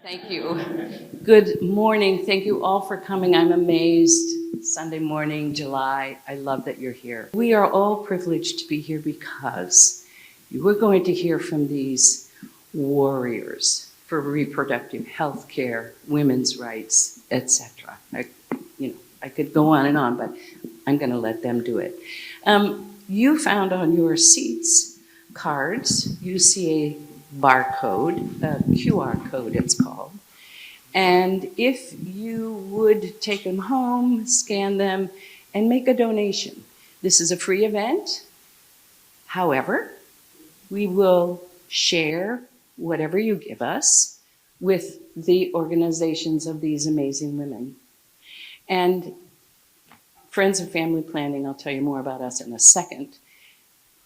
Thank you. Good morning. Thank you all for coming. I'm amazed. Sunday morning, July. I love that you're here. We are all privileged to be here because you are going to hear from these warriors for reproductive health care, women's rights, etc. I could go on and on, but I'm going to let them do it. You found on your seats cards. You see a barcode, a QR code it's called. And if you would take them home, scan them, and make a donation. This is a free event. However, we will share whatever you give us with the organizations of these amazing women. And Friends of Family Planning, I'll tell you more about us in a second.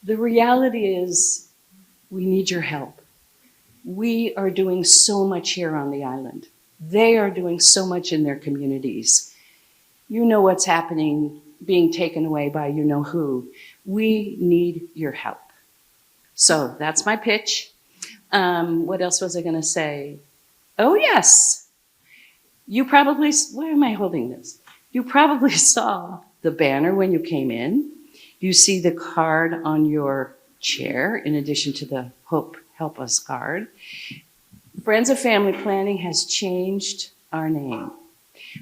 The reality is we need your help. We are doing so much here on the island. They are doing so much in their communities. You know what's happening, being taken away by you know who. We need your help. So that's my pitch. What else was I going to say? Oh, yes. You probably, why am I holding this? You probably saw the banner when you came in. You see the card on your chair in addition to the Help Us card. Friends of Family Planning has changed our name.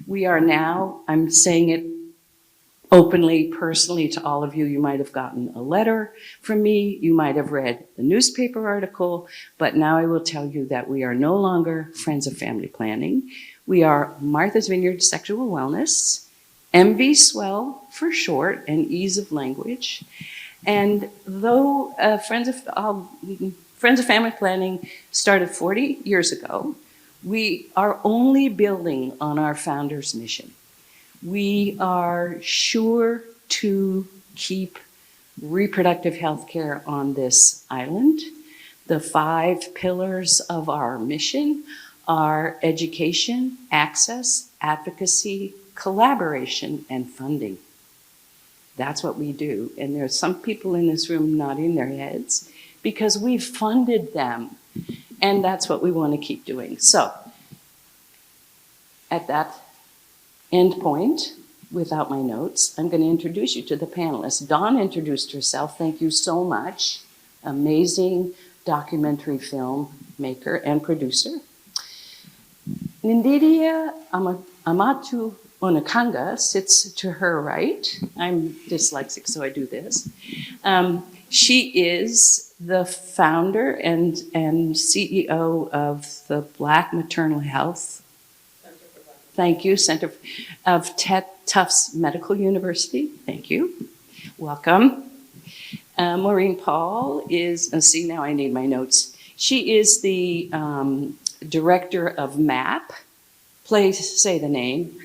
We are now, I'm saying it openly, personally to all of you. You might have gotten a letter from me. You might have read the newspaper article, but now I will tell you that we are no longer Friends of Family Planning. We are Martha's Vineyard Sexual Wellness, MV Swell for short, and ease of language. And though Friends of Family Planning started 40 years ago, we are only building on our founder's mission. We are sure to keep reproductive health care on this island. The 5 pillars of our mission are education, access, advocacy, collaboration, and funding. That's what we do. And there's some people in this room nodding their heads because we've funded them. And that's what we want to keep doing. So at that end point, without my notes, I'm going to introduce you to the panelists. Dawn introduced herself. Thank you so much. Amazing documentary film maker and producer. Nindidia Amatu Onakanga sits to her right. I'm dyslexic, so I do this. She is the founder and CEO of the Black Maternal Health. Thank you, Center of Tufts Medical University. Thank you. Welcome. Maureen Paul is, see, now I need my notes. She is the director of MAP. Please say the name.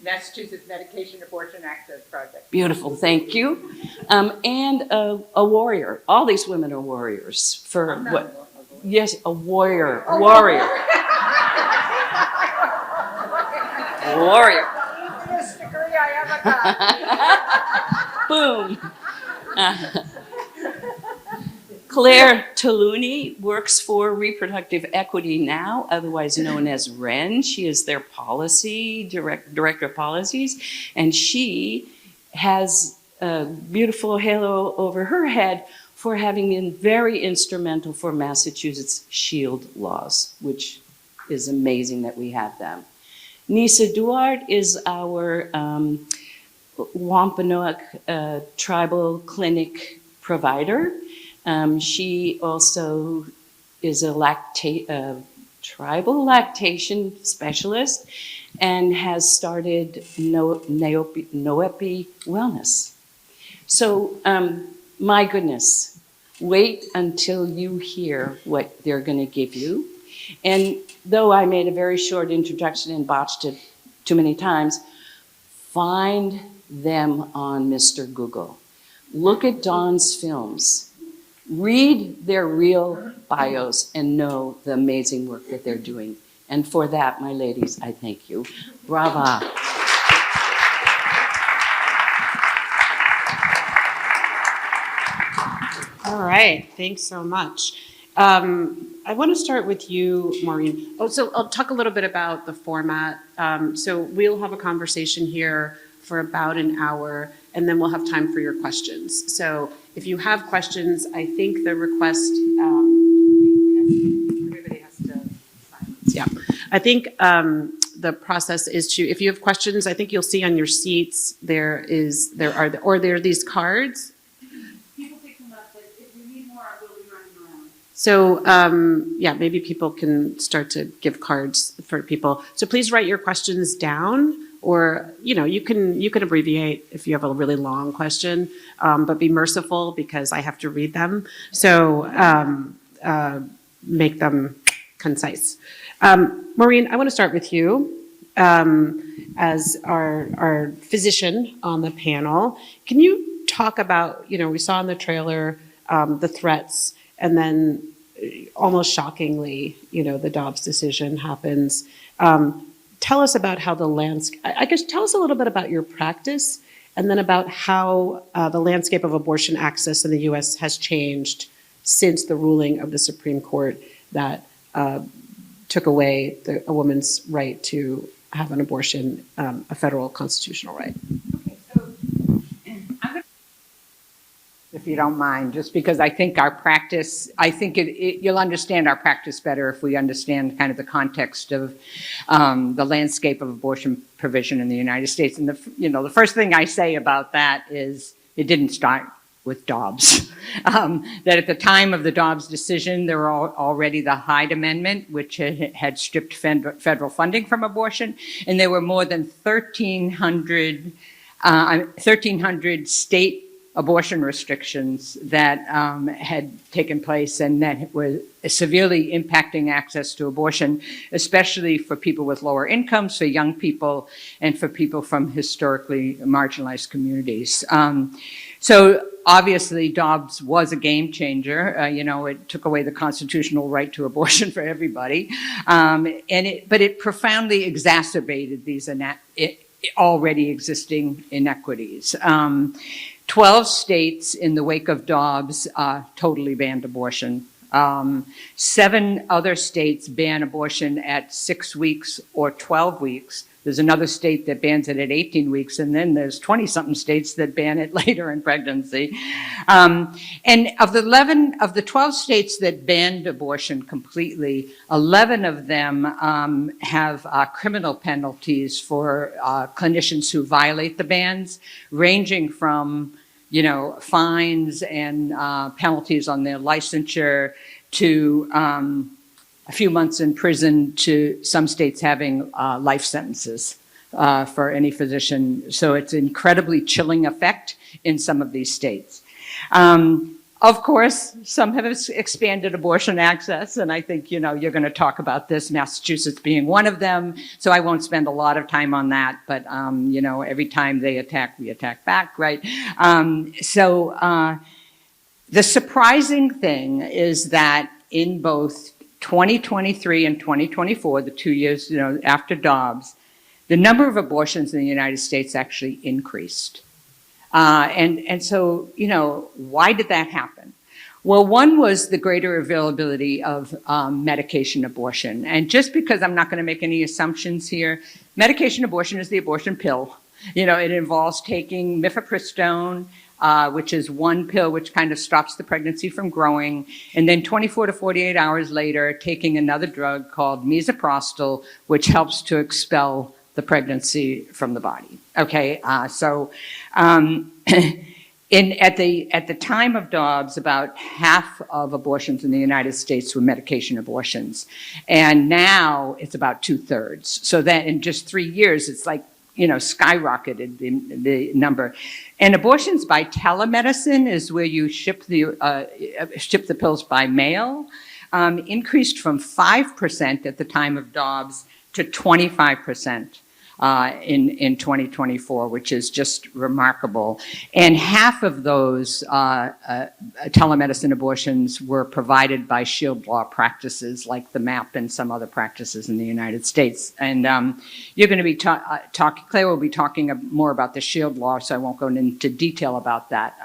Massachusetts Medication Abortion Access Project. Beautiful, thank you. And a warrior. All these women are warriors. For what? Yes, a warrior. Oh, warrior. Warrior. Boom. Claire Taluni works for Reproductive Equity Now, otherwise known as REN. She is their policy director of policies, and she has a beautiful halo over her head for having been very instrumental for Massachusetts SHIELD laws, which is amazing that we have them. Nisa Duarte is our Wampanoag tribal clinic provider. She also is a tribal lactation specialist and has started Noepi Wellness. So, my goodness, wait until you hear what they're going to give you. And though I made a very short introduction and botched it too many times, find them on Mr. Google. Look at Dawn's films. Read their real bios and know the amazing work that they're doing. And for that, my ladies, I thank you. Brava. All right, thanks so much. I want to start with you, Maureen. Oh, so I'll talk a little bit about the format. So we'll have a conversation here for about an hour, and then we'll have time for your questions. So if you have questions, I think the request, everybody has to silence. Yeah. I think the process is to, if you have questions, I think you'll see on your seats, there are these cards. People pick them up, but if you need more, I will be running around. So, yeah, maybe people can start to give cards for people. So please write your questions down, or, you can abbreviate if you have a really long question, but be merciful because I have to read them. So make them concise. Maureen, I want to start with you as our physician on the panel. Can you talk about, we saw in the trailer the threats, and then almost shockingly, the Dobbs decision happens. Tell us about how the landscape, I guess tell us a little bit about your practice, and then about how the landscape of abortion access in the U.S. has changed since the ruling of the Supreme Court that took away a woman's right to have an abortion, a federal constitutional right. Okay, so if you don't mind, just because I think our practice, you'll understand our practice better if we understand kind of the context of the landscape of abortion provision in the United States. And the first thing I say about that is it didn't start with Dobbs. That at the time of the Dobbs decision, there were already the Hyde Amendment, which had stripped federal funding from abortion, and there were more than 1,300 state abortion restrictions that had taken place and that were severely impacting access to abortion, especially for people with lower incomes, for young people, and for people from historically marginalized communities. So obviously Dobbs was a game changer. It took away the constitutional right to abortion for everybody. But it profoundly exacerbated these already existing inequities. 12 states in the wake of Dobbs totally banned abortion. 7 other states ban abortion at 6 weeks or 12 weeks. There's another state that bans it at 18 weeks, and then there's 20-something states that ban it later in pregnancy. And of the 12 states that banned abortion completely, 11 of them have criminal penalties for clinicians who violate the bans, ranging from fines and penalties on their licensure to a few months in prison, to some states having life sentences for any physician. So it's an incredibly chilling effect in some of these states. Of course, some have expanded abortion access, and I think, you're going to talk about this, Massachusetts being one of them, so I won't spend a lot of time on that, but, every time they attack, we attack back, right? The surprising thing is that in both 2023 and 2024, the 2 years, after Dobbs, the number of abortions in the United States actually increased. So, why did that happen? Well, one was the greater availability of medication abortion. And just because I'm not going to make any assumptions here, medication abortion is the abortion pill. It involves taking mifepristone, which is one pill which kind of stops the pregnancy from growing, and then 24 to 48 hours later, taking another drug called misoprostol, which helps to expel the pregnancy from the body. Okay, at the time of Dobbs, about half of abortions in the United States were medication abortions, and now it's about 2/3. So that in just 3 years, it's like skyrocketed the number. And abortions by telemedicine is where you ship the pills by mail, increased from 5% at the time of Dobbs to 25% in 2024, which is just remarkable. And half of those telemedicine abortions were provided by Shield Law practices like the MAP and some other practices in the United States. And you're going to be Claire will be talking more about the Shield Law, so I won't go into detail about that.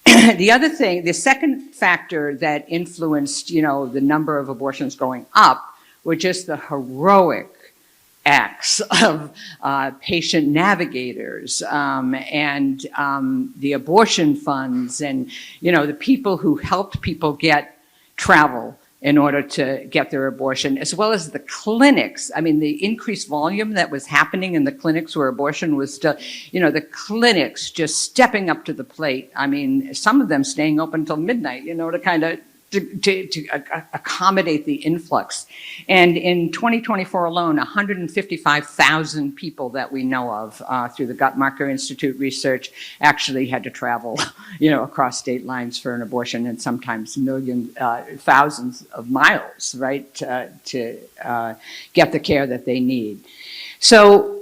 the second factor that influenced, the number of abortions going up were just the heroic acts of patient navigators and the abortion funds and, the people who helped people get travel in order to get their abortion, as well as the clinics. I mean, the increased volume that was happening in the clinics where abortion was still, the clinics just stepping up to the plate. I mean, some of them staying open until midnight, to kind of to accommodate the influx. And in 2024 alone, 155,000 people that we know of through the Guttmacher Institute research actually had to travel, across state lines for an abortion, and sometimes thousands of miles, right, to get the care that they need. So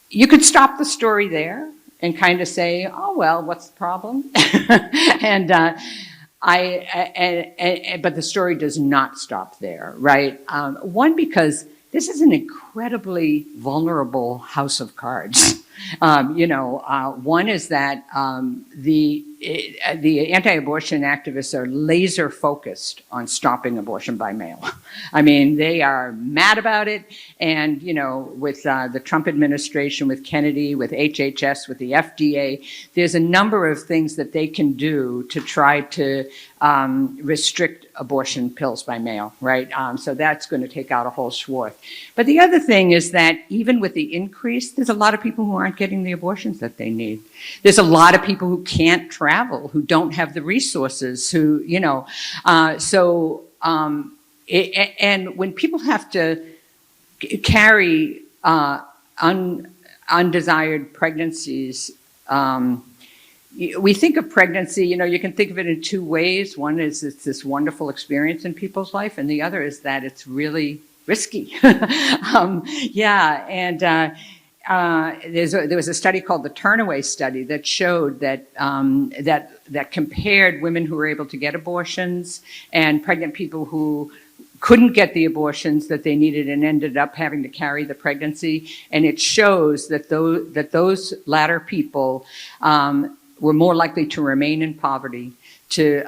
you could stop the story there and kind of say, oh, well, what's the problem? But the story does not stop there, right? One, because this is an incredibly vulnerable house of cards. One is that the anti-abortion activists are laser focused on stopping abortion by mail. I mean, they are mad about it. And, with the Trump administration, with Kennedy, with HHS, with the FDA, there's a number of things that they can do to try to restrict abortion pills by mail, right? So that's going to take out a whole swath. But the other thing is that even with the increase, there's a lot of people who aren't getting the abortions that they need. There's a lot of people who can't travel, who don't have the resources, who, and when people have to carry undesired pregnancies, we think of pregnancy, you can think of it in two ways. One is it's this wonderful experience in people's life, and the other is that it's really risky. There was a study called the Turnaway study that showed that that compared women who were able to get abortions and pregnant people who couldn't get the abortions that they needed and ended up having to carry the pregnancy. And it shows that those latter people were more likely to remain in poverty, to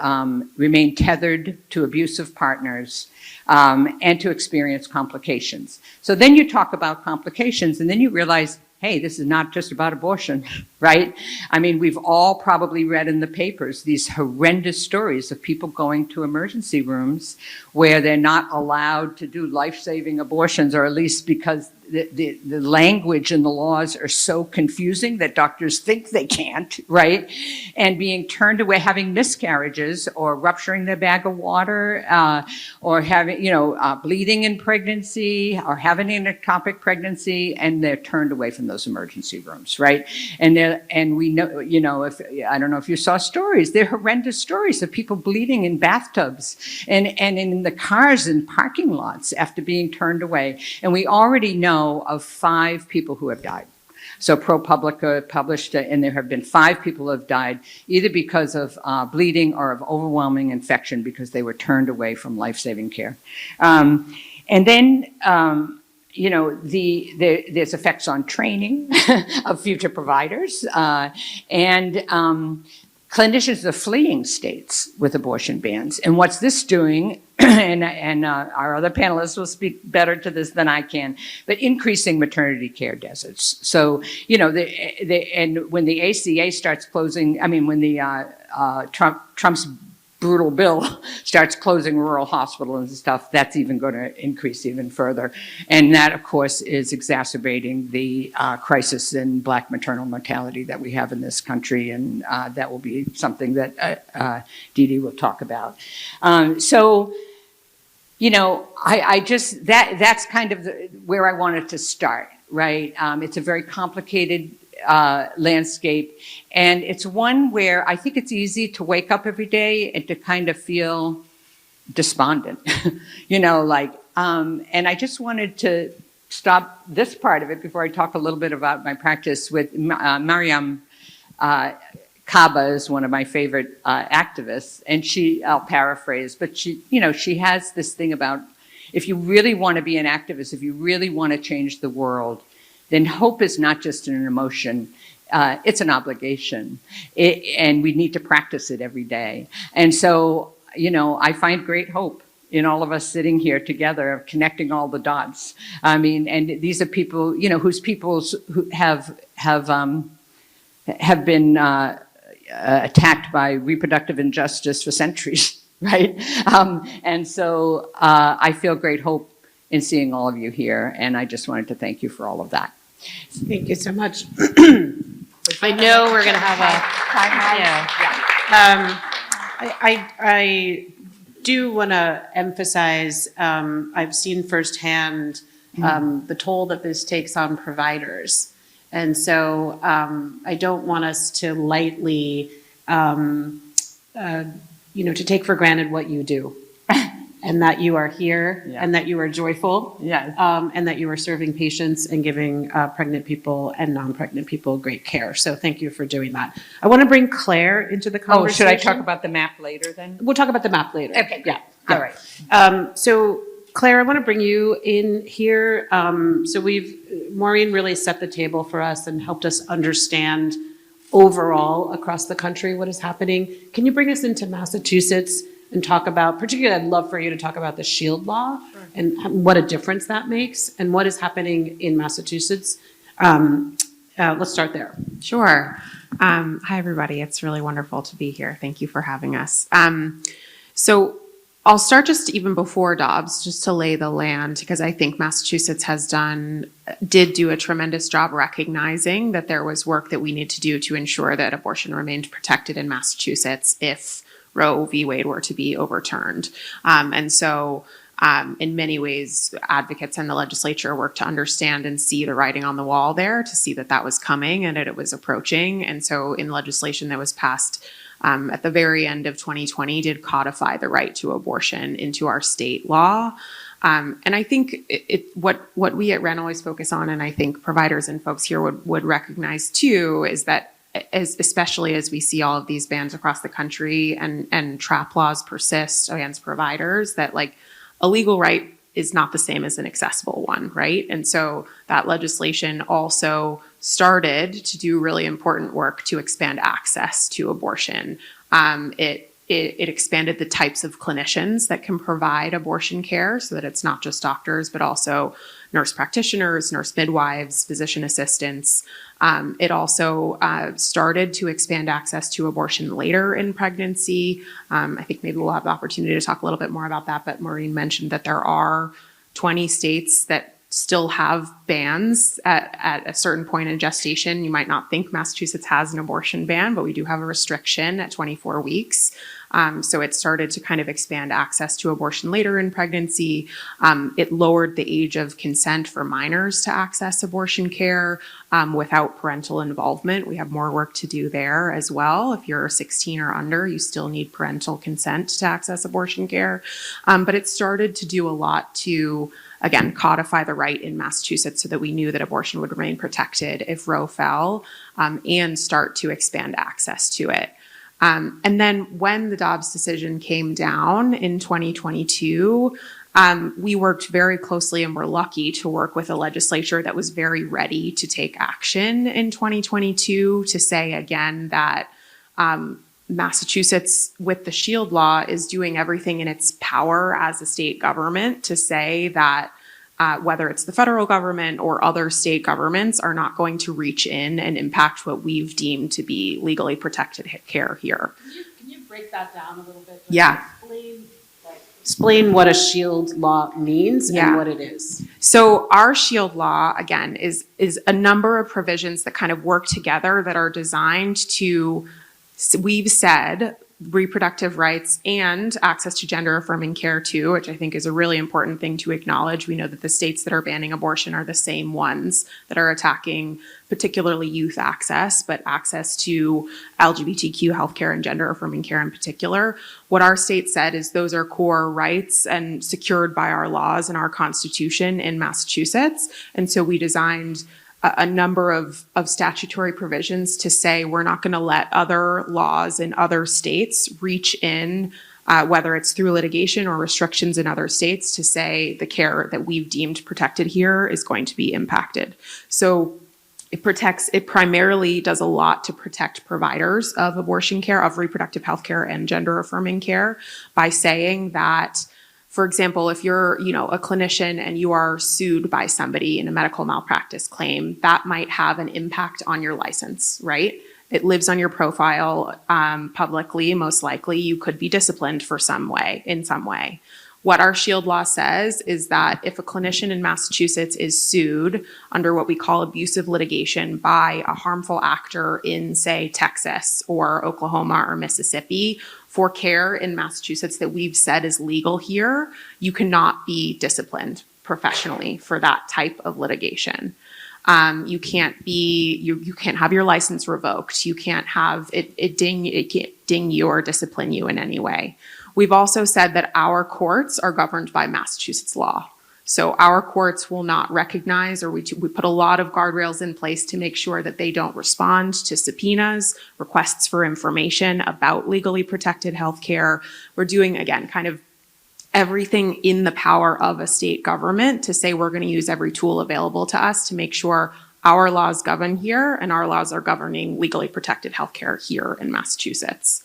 remain tethered to abusive partners, and to experience complications. So then you talk about complications, and then you realize, hey, this is not just about abortion, right? I mean, we've all probably read in the papers these horrendous stories of people going to emergency rooms where they're not allowed to do life-saving abortions, or at least because the language and the laws are so confusing that doctors think they can't, right? And being turned away, having miscarriages, or rupturing their bag of water, or having, bleeding in pregnancy, or having an ectopic pregnancy, and they're turned away from those emergency rooms, right? And we know, if I don't know if you saw stories, they're horrendous stories of people bleeding in bathtubs and in the cars in parking lots after being turned away. And we already know of 5 people who have died. So ProPublica published, and there have been 5 people who have died either because of bleeding or of overwhelming infection because they were turned away from life-saving care. And then, there's effects on training of future providers, and clinicians are fleeing states with abortion bans. And what's this doing, and our other panelists will speak better to this than I can, but increasing maternity care deserts. So, and when the ACA starts closing, when the Trump's brutal bill starts closing rural hospitals and stuff, that's even going to increase even further. And that, of course, is exacerbating the crisis in Black maternal mortality that we have in this country, and that will be something that Dee Dee will talk about. That's kind of where I wanted to start, right? It's a very complicated landscape, and it's one where I think it's easy to wake up every day and to kind of feel despondent, and I just wanted to stop this part of it before I talk a little bit about my practice with Mariam Kaba is one of my favorite activists, and I'll paraphrase, but she has this thing about, if you really want to be an activist, if you really want to change the world, then hope is not just an emotion. it's an obligation, and we need to practice it every day. And so, I find great hope in all of us sitting here together, connecting all the dots. I mean, and these are people, who have been attacked by reproductive injustice for centuries, right? And so I feel great hope in seeing all of you here, and I just wanted to thank you for all of that. Thank you so much. I know we're going to have I do want to emphasize, I've seen firsthand the toll that this takes on providers. And so I don't want us to lightly, to take for granted what you do. And that you are here, and that you are joyful, and that you are serving patients and giving pregnant people and non-pregnant people great care. So thank you for doing that. I want to bring Claire into the conversation. Oh, should I talk about the map later then? We'll talk about the map later. Okay, yeah. All right. So Claire, I want to bring you in here. So Maureen really set the table for us and helped us understand overall across the country what is happening. Can you bring us into Massachusetts and talk about, particularly I'd love for you to talk about the SHIELD law and what a difference that makes and what is happening in Massachusetts. Let's start there. Sure. Hi, everybody. It's really wonderful to be here. Thank you for having us. So I'll start just even before Dobbs, just to lay the land, because I think Massachusetts did do a tremendous job recognizing that there was work that we need to do to ensure that abortion remained protected in Massachusetts if Roe v. Wade were to be overturned. And so in many ways, advocates and the legislature worked to understand and see the writing on the wall there, to see that that was coming and that it was approaching. And so in legislation that was passed at the very end of 2020 did codify the right to abortion into our state law. And I think what we at Wren always focus on, and I think providers and folks here would recognize too, is that especially as we see all of these bans across the country and trap laws persist against providers, that like a legal right is not the same as an accessible one, right? And so that legislation also started to do really important work to expand access to abortion. It expanded the types of clinicians that can provide abortion care so that it's not just doctors, but also nurse practitioners, nurse midwives, physician assistants. It also started to expand access to abortion later in pregnancy. I think maybe we'll have the opportunity to talk a little bit more about that, but Maureen mentioned that there are 20 states that still have bans at a certain point in gestation. You might not think Massachusetts has an abortion ban, but we do have a restriction at 24 weeks. So it started to kind of expand access to abortion later in pregnancy. It lowered the age of consent for minors to access abortion care without parental involvement. We have more work to do there as well. If you're 16 or under, you still need parental consent to access abortion care. But it started to do a lot to, again, codify the right in Massachusetts so that we knew that abortion would remain protected if Roe fell, and start to expand access to it. And then when the Dobbs decision came down in 2022, we worked very closely and were lucky to work with a legislature that was very ready to take action in 2022 to say again that Massachusetts, with the SHIELD law, is doing everything in its power as a state government to say that whether it's the federal government or other state governments are not going to reach in and impact what we've deemed to be legally protected care here. Can you break that down a little bit? Yeah. Explain what a SHIELD law means and what it is. So our SHIELD law, again, is a number of provisions that kind of work together that are designed to, we've said, reproductive rights and access to gender affirming care too, which I think is a really important thing to acknowledge. We know that the states that are banning abortion are the same ones that are attacking particularly youth access, but access to LGBTQ healthcare and gender affirming care in particular. What our state said is those are core rights and secured by our laws and our Constitution in Massachusetts. And so we designed a number of statutory provisions to say we're not going to let other laws in other states reach in, whether it's through litigation or restrictions in other states, to say the care that we've deemed protected here is going to be impacted. So it primarily does a lot to protect providers of abortion care, of reproductive health care and gender affirming care by saying that, for example, if you're, a clinician and you are sued by somebody in a medical malpractice claim, that might have an impact on your license, right? It lives on your profile publicly. Most likely you could be disciplined in some way. What our SHIELD law says is that if a clinician in Massachusetts is sued under what we call abusive litigation by a harmful actor in, say, Texas or Oklahoma or Mississippi for care in Massachusetts that we've said is legal here, you cannot be disciplined professionally for that type of litigation. You can't have your license revoked. You can't have it ding you or discipline you in any way. We've also said that our courts are governed by Massachusetts law. So our courts will not recognize, or we put a lot of guardrails in place to make sure that they don't respond to subpoenas, requests for information about legally protected healthcare. We're doing, again, kind of everything in the power of a state government to say we're going to use every tool available to us to make sure our laws govern here and our laws are governing legally protected healthcare here in Massachusetts.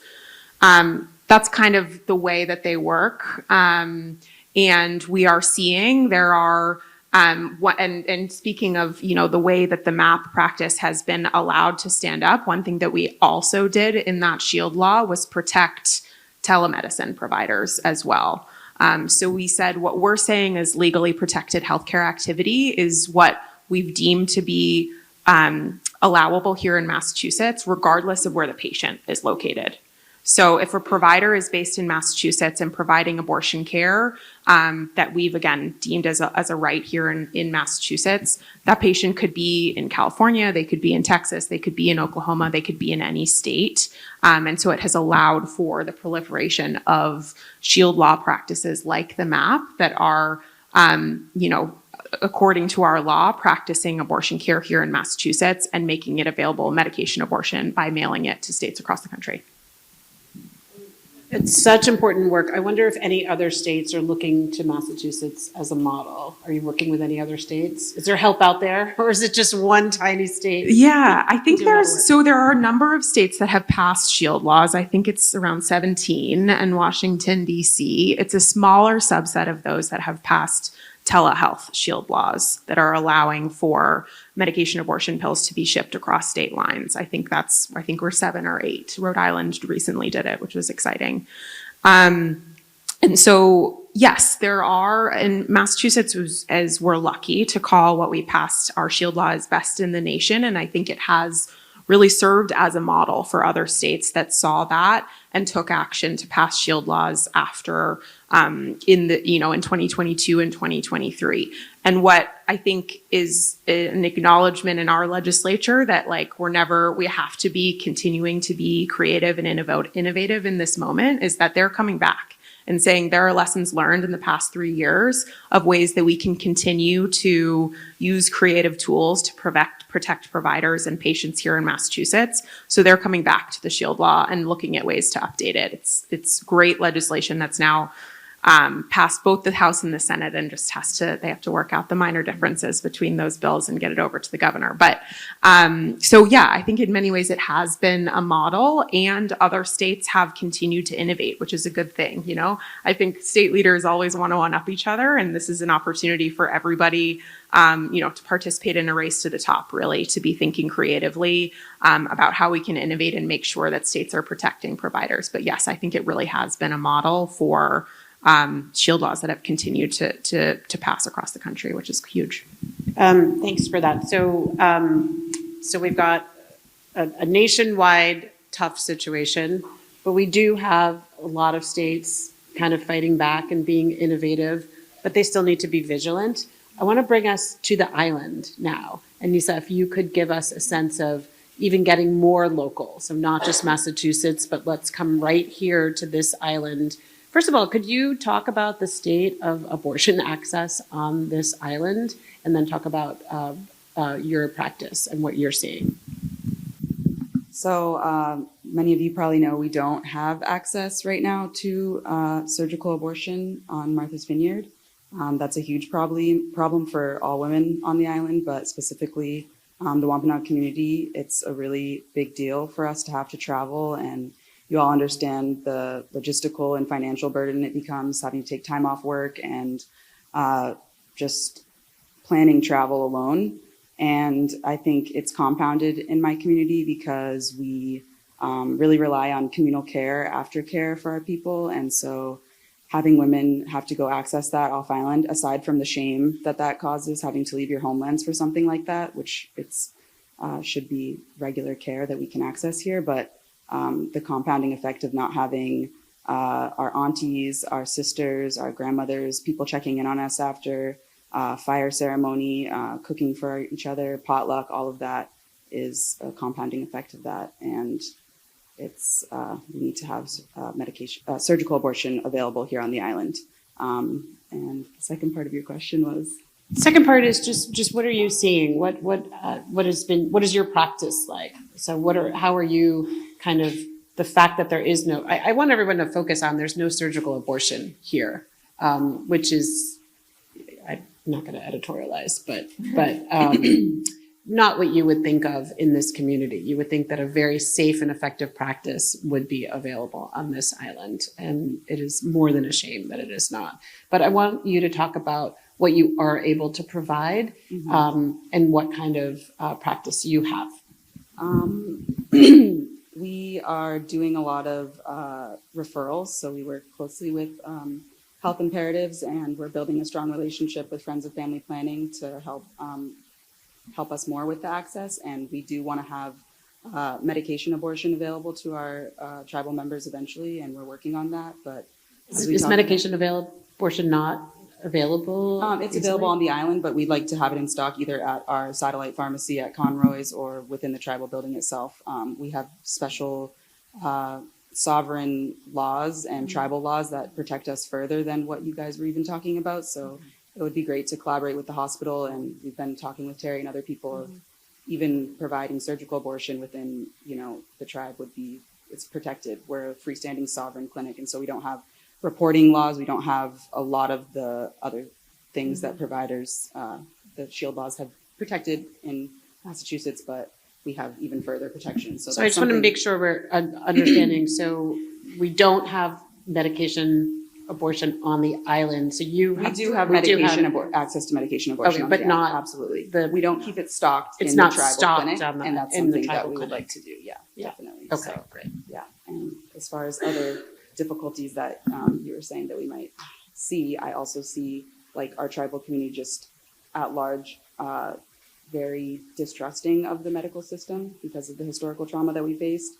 That's kind of the way that they work. And we are seeing there are, and speaking of, the way that the MAP practice has been allowed to stand up, one thing that we also did in that SHIELD law was protect telemedicine providers as well. So we said what we're saying is legally protected healthcare activity is what we've deemed to be allowable here in Massachusetts, regardless of where the patient is located. So if a provider is based in Massachusetts and providing abortion care that we've, again, deemed as a right here in Massachusetts, that patient could be in California, they could be in Texas, they could be in Oklahoma, they could be in any state. And so it has allowed for the proliferation of SHIELD law practices like the MAP that are, according to our law, practicing abortion care here in Massachusetts and making it available, medication abortion, by mailing it to states across the country. It's such important work. I wonder if any other states are looking to Massachusetts as a model. Are you working with any other states? Is there help out there, or is it just one tiny state? Yeah, I think there are a number of states that have passed SHIELD laws. I think it's around 17, and Washington, D.C. It's a smaller subset of those that have passed telehealth SHIELD laws that are allowing for medication abortion pills to be shipped across state lines. I think we're 7 or 8. Rhode Island recently did it, which was exciting. And so, yes, there are, and Massachusetts we're lucky to call what we passed our SHIELD law as best in the nation. And I think it has really served as a model for other states that saw that and took action to pass SHIELD laws after in 2022 and 2023. And what I think is an acknowledgement in our legislature that we have to be continuing to be creative and innovative in this moment is that they're coming back and saying there are lessons learned in the past 3 years of ways that we can continue to use creative tools to protect providers and patients here in Massachusetts. So they're coming back to the SHIELD law and looking at ways to update it. It's great legislation that's now passed both the House and the Senate, and just they have to work out the minor differences between those bills and get it over to the governor. But so yeah, I think in many ways it has been a model, and other states have continued to innovate, which is a good thing. I think state leaders always want to one-up each other, and this is an opportunity for everybody to participate in a race to the top, really, to be thinking creatively about how we can innovate and make sure that states are protecting providers. But yes, I think it really has been a model for SHIELD laws that have continued to pass across the country, which is huge. Thanks for that. So we've got a nationwide tough situation, but we do have a lot of states kind of fighting back and being innovative, but they still need to be vigilant. I want to bring us to the island now. And Nisa, if you could give us a sense of even getting more local, so not just Massachusetts, but let's come right here to this island. First of all, could you talk about the state of abortion access on this island, and then talk about your practice and what you're seeing? So many of you probably know we don't have access right now to surgical abortion on Martha's Vineyard. That's a huge problem for all women on the island, but specifically the Wampanoag community, it's a really big deal for us to have to travel, and you all understand the logistical and financial burden it becomes having to take time off work and just planning travel alone. And I think it's compounded in my community because we really rely on communal care, aftercare for our people. And so having women have to go access that off island, aside from the shame that that causes, having to leave your homelands for something like that, which it's should be regular care that we can access here. But the compounding effect of not having our aunties, our sisters, our grandmothers, people checking in on us after fire ceremony, cooking for each other, potluck, all of that is a compounding effect of that. And it's we need to have surgical abortion available here on the island. And the second part of your question was? Second part is just what are you seeing? What is your practice like? So how are you kind of, the fact that there is no, I want everyone to focus on there's no surgical abortion here, which is, I'm not going to editorialize, but not what you would think of in this community. You would think that a very safe and effective practice would be available on this island. And it is more than a shame that it is not. But I want you to talk about what you are able to provide, and what kind of practice you have. We are doing a lot of referrals. So we work closely with health imperatives, and we're building a strong relationship with Friends of Family Planning to help us more with the access. And we do want to have medication abortion available to our tribal members eventually, and we're working on that. But Is medication abortion not available? It's available on the island, but we'd like to have it in stock either at our satellite pharmacy at Conroy's or within the tribal building itself. We have special sovereign laws and tribal laws that protect us further than what you guys were even talking about. So it would be great to collaborate with the hospital, and we've been talking with Terry and other people of even providing surgical abortion within, the tribe it's protected. We're a freestanding sovereign clinic, and so we don't have reporting laws. We don't have a lot of the other things that providers, the shield laws have protected in Massachusetts, but we have even further protection. So I just want to make sure we're understanding. So we don't have medication abortion on the island. So we do have access to medication abortion. Okay, but not absolutely. We don't keep it stocked it's in not the tribal stocked clinic, on the, and that's in the something that tribal we would clinic. like to do. Yeah, definitely. Okay, So, great. yeah, and as far as other difficulties that you were saying that we might see, I also see like our tribal community just at large very distrusting of the medical system because of the historical trauma that we faced.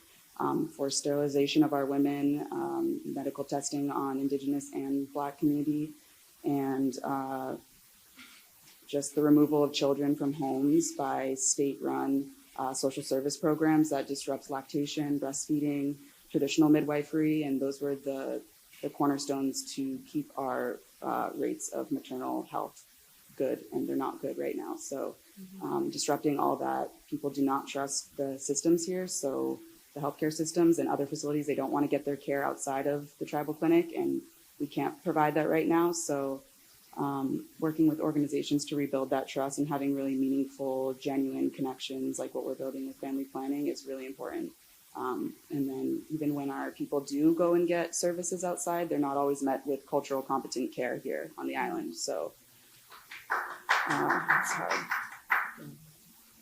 For sterilization of our women, medical testing on Indigenous and Black community, and just the removal of children from homes by state-run social service programs that disrupts lactation, breastfeeding, traditional midwifery, and those were the cornerstones to keep our rates of maternal health good, and they're not good right now. So disrupting all that, people do not trust the systems here, so the healthcare systems and other facilities, they don't want to get their care outside of the tribal clinic, and we can't provide that right now. So working with organizations to rebuild that trust and having really meaningful, genuine connections like what we're building with family planning is really important. And then even when our people do go and get services outside, they're not always met with cultural competent care here on the island. So it's hard.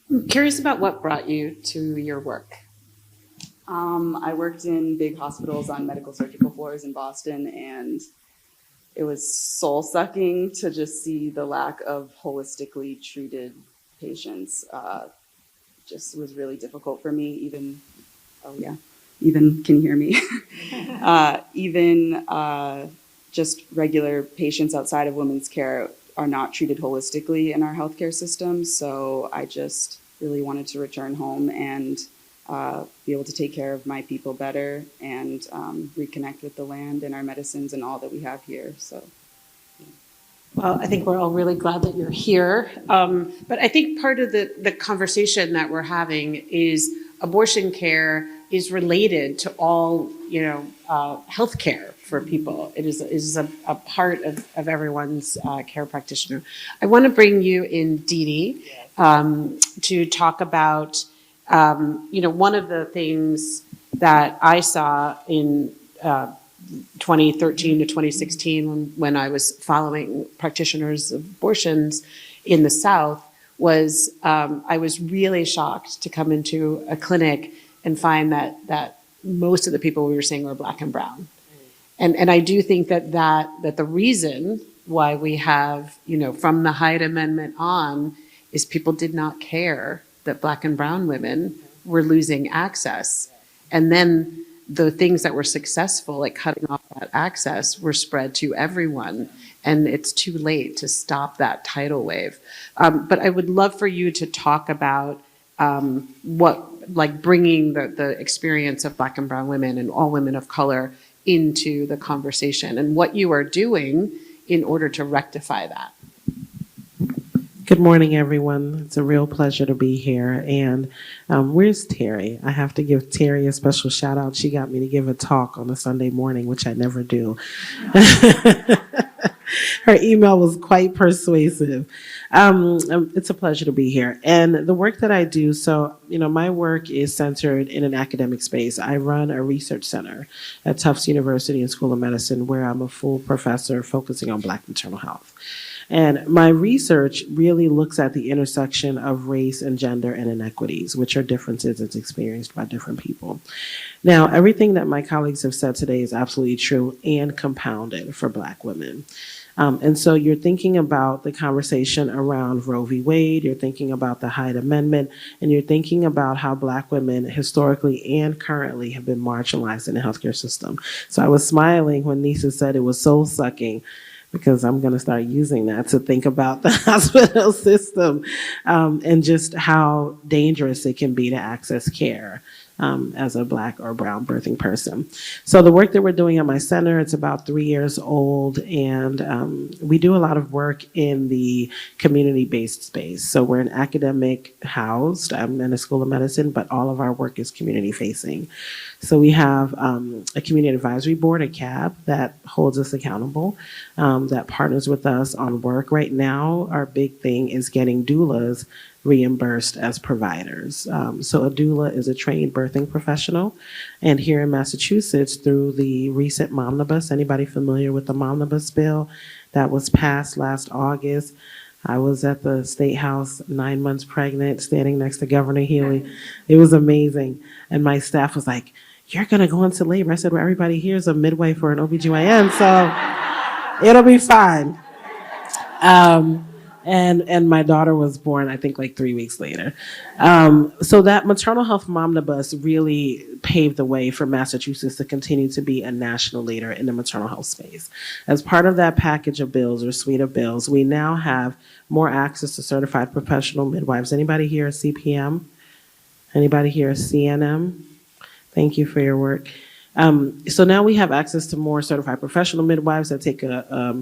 I'm curious about what brought you to your work. I worked in big hospitals on medical surgical floors in Boston, and it was soul-sucking to just see the lack of holistically treated patients. Just was really difficult for me, even, can you hear me? Just regular patients outside of women's care are not treated holistically in our healthcare system. So I just really wanted to return home and be able to take care of my people better and reconnect with the land and our medicines and all that we have here. So, yeah. Well, I think we're all really glad that you're here. But I think part of the conversation that we're having is abortion care is related to all, health care for people. It is a part of everyone's care practitioner. I want to bring you in, Dee Dee. to talk about, one of the things that I saw in 2013 to 2016 when I was following practitioners of abortions in the South was I was really shocked to come into a clinic and find that most of the people we were seeing were Black and brown. And I do think that the reason why we have, from the Hyde Amendment on, is people did not care that Black and brown women were losing access. And then the things that were successful, like cutting off that access, were spread to everyone. And it's too late to stop that tidal wave. But I would love for you to talk about bringing the experience of Black and brown women and all women of color into the conversation and what you are doing in order to rectify that. Good morning, everyone. It's a real pleasure to be here. And where's Terry? I have to give Terry a special shout out. She got me to give a talk on a Sunday morning, which I never do. Her email was quite persuasive. It's a pleasure to be here. And the work that I do, my work is centered in an academic space. I run a research center at Tufts University and School of Medicine where I'm a full professor focusing on Black maternal health. And my research really looks at the intersection of race and gender and inequities, which are differences that's experienced by different people. Now, everything that my colleagues have said today is absolutely true and compounded for Black women. And so you're thinking about the conversation around Roe v. Wade, you're thinking about the Hyde Amendment, and you're thinking about how Black women historically and currently have been marginalized in the healthcare system. So I was smiling when Nisa said it was soul-sucking, because I'm going to start using that to think about the hospital system and just how dangerous it can be to access care as a Black or brown birthing person. So the work that we're doing at my center, it's about 3 years old, and we do a lot of work in the community-based space. So we're an academic housed in a School of Medicine, but all of our work is community-facing. So we have a community advisory board, a CAB, that holds us accountable, that partners with us on work. Right now, our big thing is getting doulas reimbursed as providers. So a doula is a trained birthing professional. And here in Massachusetts, through the recent Momnibus, anybody familiar with the Momnibus bill that was passed last August? I was at the State House 9 months pregnant, standing next to Governor Healy. It was amazing. And my staff was like, "You're going to go into labor." I said, "Well, everybody here is a midwife or an OBGYN, so it'll be fine." And my daughter was born, I think, like 3 weeks later. So that maternal health momnibus really paved the way for Massachusetts to continue to be a national leader in the maternal health space. As part of that package of bills or suite of bills, we now have more access to certified professional midwives. Anybody here a CPM? Anybody here a CNM? Thank you for your work. So now we have access to more certified professional midwives that take a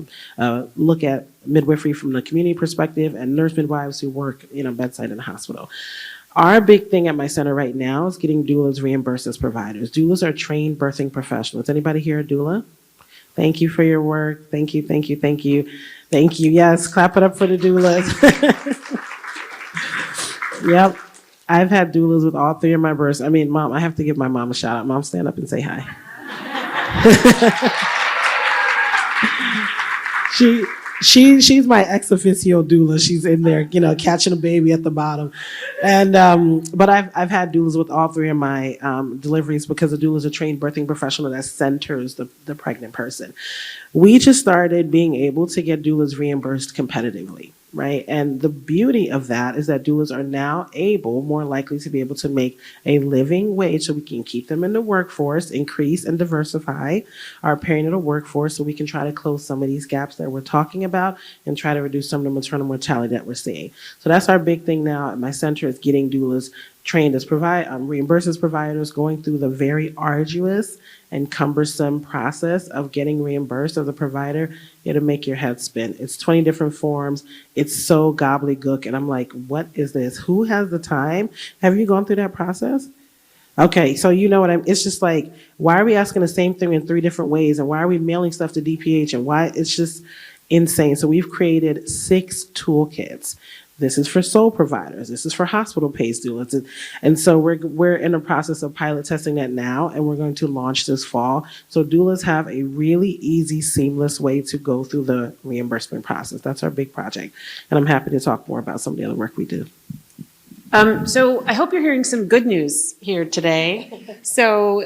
look at midwifery from the community perspective, and nurse midwives who work bedside in a hospital. Our big thing at my center right now is getting doulas reimbursed as providers. Doulas are trained birthing professionals. Anybody here a doula? Thank you for your work. Thank you, thank you, thank you. Thank you. Yes, clap it up for the doulas. Yep. I've had doulas with all 3 of my births. I mean, Mom, I have to give my mom a shout out. Mom, stand up and say hi. She's my ex officio doula. She's in there, catching a baby at the bottom. And but I've had doulas with all 3 of my deliveries, because a doula is a trained birthing professional that centers the pregnant person. We just started being able to get doulas reimbursed competitively, right? And the beauty of that is that doulas are now more likely to be able to make a living wage, so we can keep them in the workforce, increase and diversify our perinatal workforce, so we can try to close some of these gaps that we're talking about and try to reduce some of the maternal mortality that we're seeing. So that's our big thing now at my center, is getting doulas trained as reimbursed as providers, going through the very arduous and cumbersome process of getting reimbursed as a provider. It'll make your head spin. It's 20 different forms. It's so gobbledygook. And I'm like, what is this? Who has the time? Have you gone through that process? Okay, so you know what it's just like, why are we asking the same thing in 3 different ways? And why are we mailing stuff to DPH? And why? It's just insane. So we've created 6 toolkits This is for sole providers. This is for hospital-based doulas. And so we're in the process of pilot testing that now, and we're going to launch this fall. So doulas have a really easy, seamless way to go through the reimbursement process. That's our big project. And I'm happy to talk more about some of the other work we do. So I hope you're hearing some good news here today. So,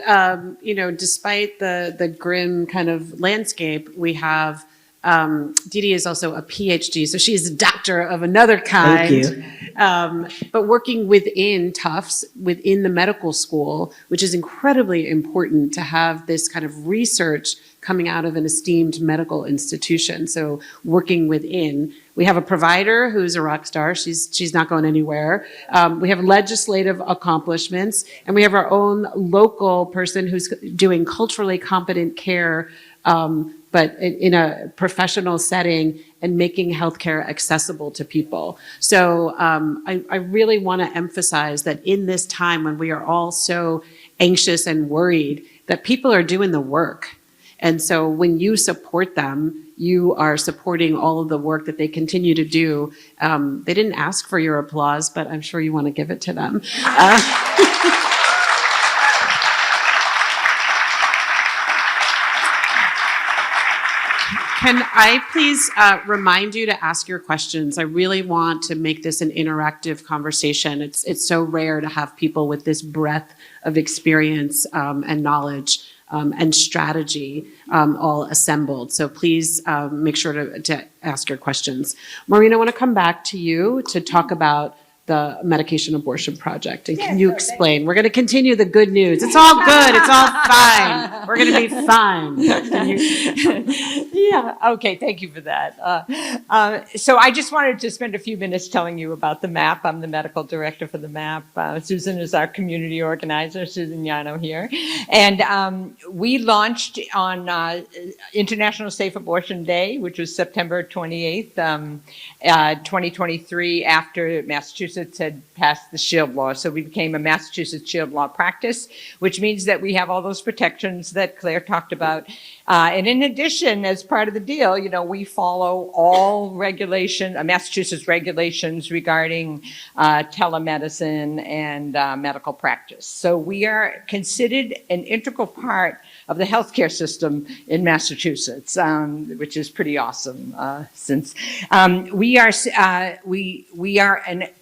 despite the grim kind of landscape, we have Dee Dee is also a PhD, so she's a doctor of another kind. Thank you. But working within Tufts, within the medical school, which is incredibly important to have this kind of research coming out of an esteemed medical institution. So working within, we have a provider who's a rock star. She's not going anywhere. We have legislative accomplishments, and we have our own local person who's doing culturally competent care, but in a professional setting and making healthcare accessible to people. So I really want to emphasize that in this time when we are all so anxious and worried, that people are doing the work. And so when you support them, you are supporting all of the work that they continue to do. They didn't ask for your applause, but I'm sure you want to give it to them. Can I please remind you to ask your questions? I really want to make this an interactive conversation. It's so rare to have people with this breadth of experience and knowledge and strategy all assembled. So please make sure to ask your questions. Maureen, I want to come back to you to talk about the medication abortion project. And can you explain? We're going to continue the good news. It's all good. It's all fine. We're going to be fine. Can you? Yeah, okay, thank you for that. So I just wanted to spend a few minutes telling you about the MAP. I'm the medical director for the MAP. Susan is our community organizer, Susan Yano here. And we launched on International Safe Abortion Day, which was September 28th, 2023, after Massachusetts had passed the SHIELD law. So we became a Massachusetts SHIELD law practice, which means that we have all those protections that Claire talked about. And in addition, as part of the deal, we follow all Massachusetts regulations regarding telemedicine and medical practice. So we are considered an integral part of the healthcare system in Massachusetts, which is pretty awesome. Since we are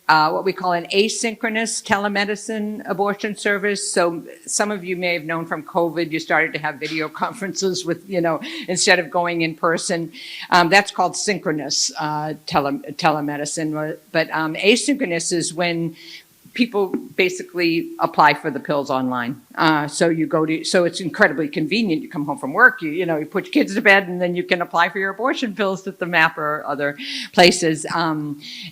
what we call an asynchronous telemedicine abortion service. So some of you may have known from COVID, you started to have video conferences with, instead of going in person. That's called synchronous telemedicine. But asynchronous is when people basically apply for the pills online. So it's incredibly convenient. You come home from work, you put your kids to bed, and then you can apply for your abortion pills at the MAP or other places.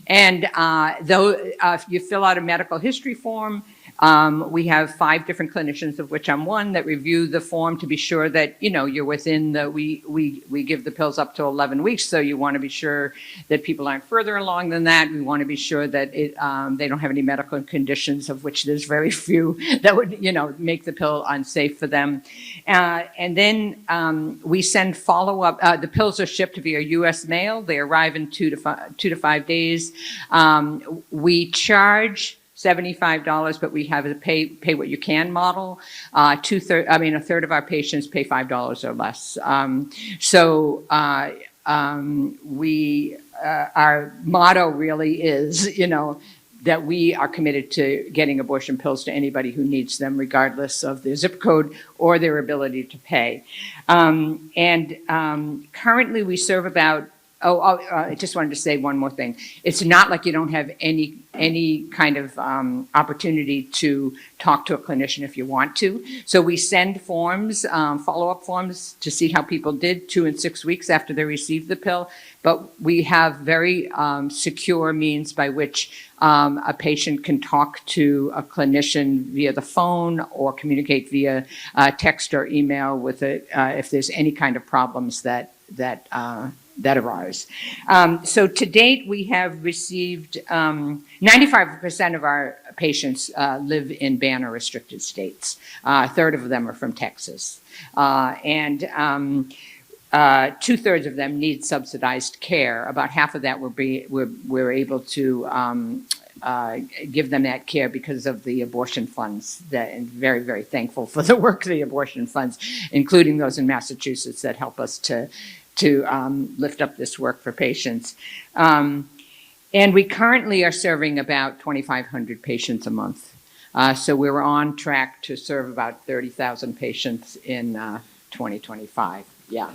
If you fill out a medical history form, we have 5 different clinicians, of which I'm one, that review the form to be sure that, you're within we give the pills up to 11 weeks. So you want to be sure that people aren't further along than that. We want to be sure that they don't have any medical conditions, of which there's very few, that would, make the pill unsafe for them. And then we send follow-up. The pills are shipped via U.S. mail. They arrive in 2 to 5 days. We charge $75, but we have a pay what you can model. A third of our patients pay $5 or less. Our motto really is, that we are committed to getting abortion pills to anybody who needs them, regardless of their zip code or their ability to pay. Currently we serve about I just wanted to say one more thing. It's not like you don't have any kind of opportunity to talk to a clinician if you want to. So we send forms, follow-up forms, to see how people did 2 and 6 weeks after they received the pill. But we have very secure means by which a patient can talk to a clinician via the phone or communicate via text or email with it if there's any kind of problems that arise. So to date, we have received 95% of our patients live in ban or restricted states. A third of them are from Texas. 2/3 of them need subsidized care. About half of that we're able to give them that care because of the abortion funds. And very, very thankful for the work of the abortion funds, including those in Massachusetts that help us to lift up this work for patients. And we currently are serving about 2,500 patients a month. So we're on track to serve about 30,000 patients in 2025. Yeah.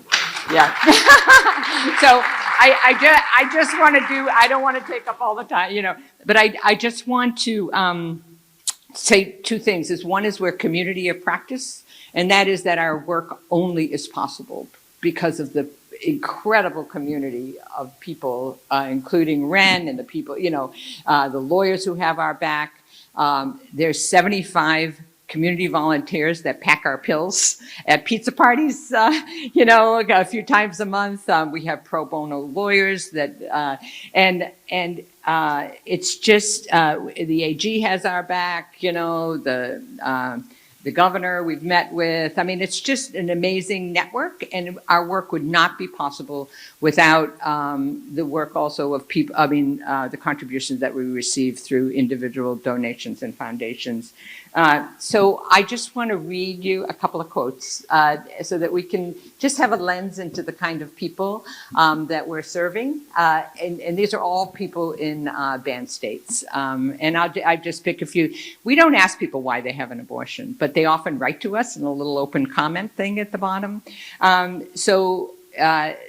So I just want to I don't want to take up all the time, but I just want to say two things. One is we're community of practice, and that is that our work only is possible because of the incredible community of people, including Ren and the people, the lawyers who have our back. There's 75 community volunteers that pack our pills at pizza parties, a few times a month. We have pro bono lawyers that, and it's just, the AG has our back, the governor we've met with. I mean, it's just an amazing network, and our work would not be possible without the work also of people, the contributions that we receive through individual donations and foundations. So I just want to read you a couple of quotes so that we can just have a lens into the kind of people that we're serving. And these are all people in banned states. And I just pick a few. We don't ask people why they have an abortion, but they often write to us in a little open comment thing at the bottom.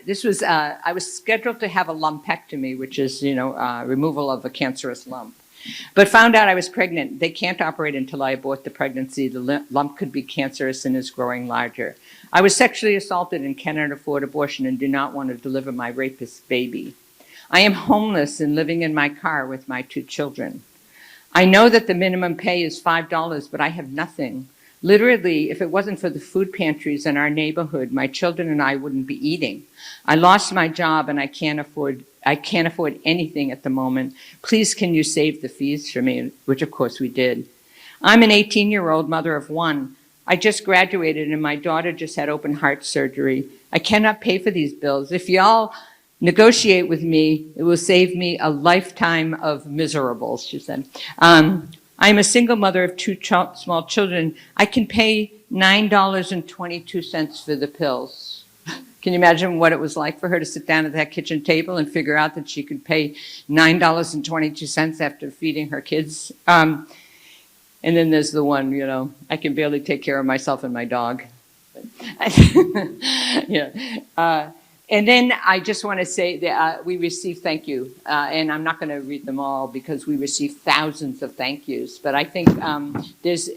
This was, I was scheduled to have a lumpectomy, which is, removal of a cancerous lump. But found out I was pregnant. They can't operate until I abort the pregnancy. The lump could be cancerous and is growing larger. I was sexually assaulted and cannot afford abortion and do not want to deliver my rapist's baby. I am homeless and living in my car with my 2 children. I know that the minimum pay is $5, but I have nothing. Literally, if it wasn't for the food pantries in our neighborhood, my children and I wouldn't be eating. I lost my job and I can't afford anything at the moment. Please, can you save the fees for me? Which of course we did. I'm an 18-year-old mother of 1. I just graduated and my daughter just had open heart surgery. I cannot pay for these bills. If y'all negotiate with me, it will save me a lifetime of miserables, she said. I'm a single mother of 2 small children. I can pay $9.22 for the pills. Can you imagine what it was like for her to sit down at that kitchen table and figure out that she could pay $9.22 after feeding her kids? And then there's the one, I can barely take care of myself and my dog. And then I just want to say that we received thank you, and I'm not going to read them all because we received thousands of thank yous. But I think there's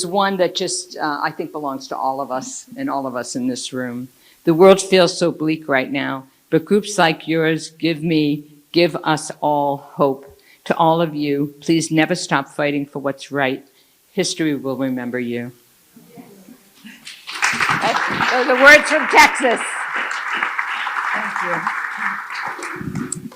one that just I think belongs to all of us and all of us in this room. The world feels so bleak right now, but groups like yours give us all hope. To all of you, please never stop fighting for what's right. History will remember you. Those are words from Texas. Thank you.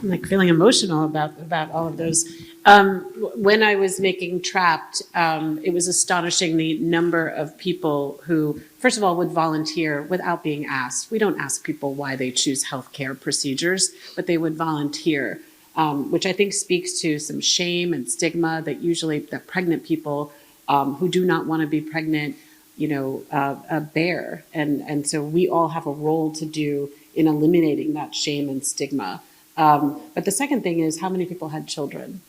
I'm like feeling emotional about all of those. When I was making Trapped, it was astonishing the number of people who, first of all, would volunteer without being asked. We don't ask people why they choose healthcare procedures, but they would volunteer, which I think speaks to some shame and stigma that pregnant people who do not want to be pregnant bear. And so we all have a role to do in eliminating that shame and stigma. But the second thing is, how many people had children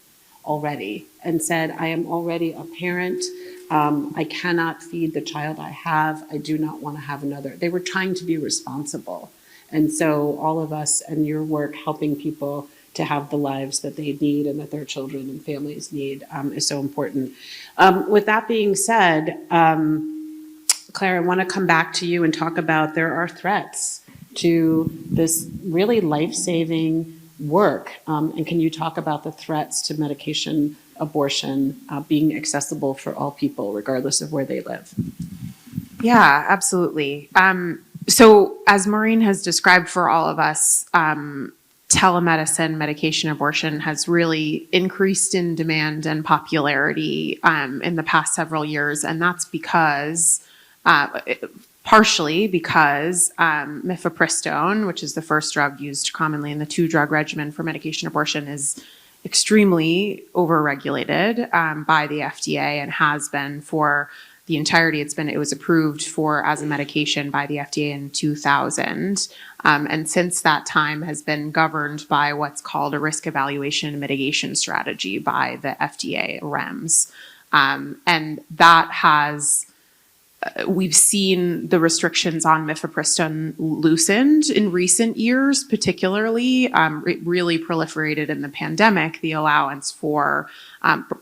already and said, I am already a parent. I cannot feed the child I have. I do not want to have another. They were trying to be responsible. And so all of us and your work helping people to have the lives that they need and that their children and families need is so important. With that being said, Claire, I want to come back to you and talk about there are threats to this really life-saving work. And can you talk about the threats to medication abortion being accessible for all people, regardless of where they live? Yeah, absolutely. So as Maureen has described for all of us, telemedicine, medication abortion has really increased in demand and popularity in the past several years. And that's because partially because mifepristone, which is the first drug used commonly in the 2-drug regimen for medication abortion, is extremely overregulated by the FDA and has been for the entirety. It was approved for as a medication by the FDA in 2000. And since that time has been governed by what's called a risk evaluation and mitigation strategy by the FDA REMS. And that has, we've seen the restrictions on mifepristone loosened in recent years, particularly. It really proliferated in the pandemic, the allowance for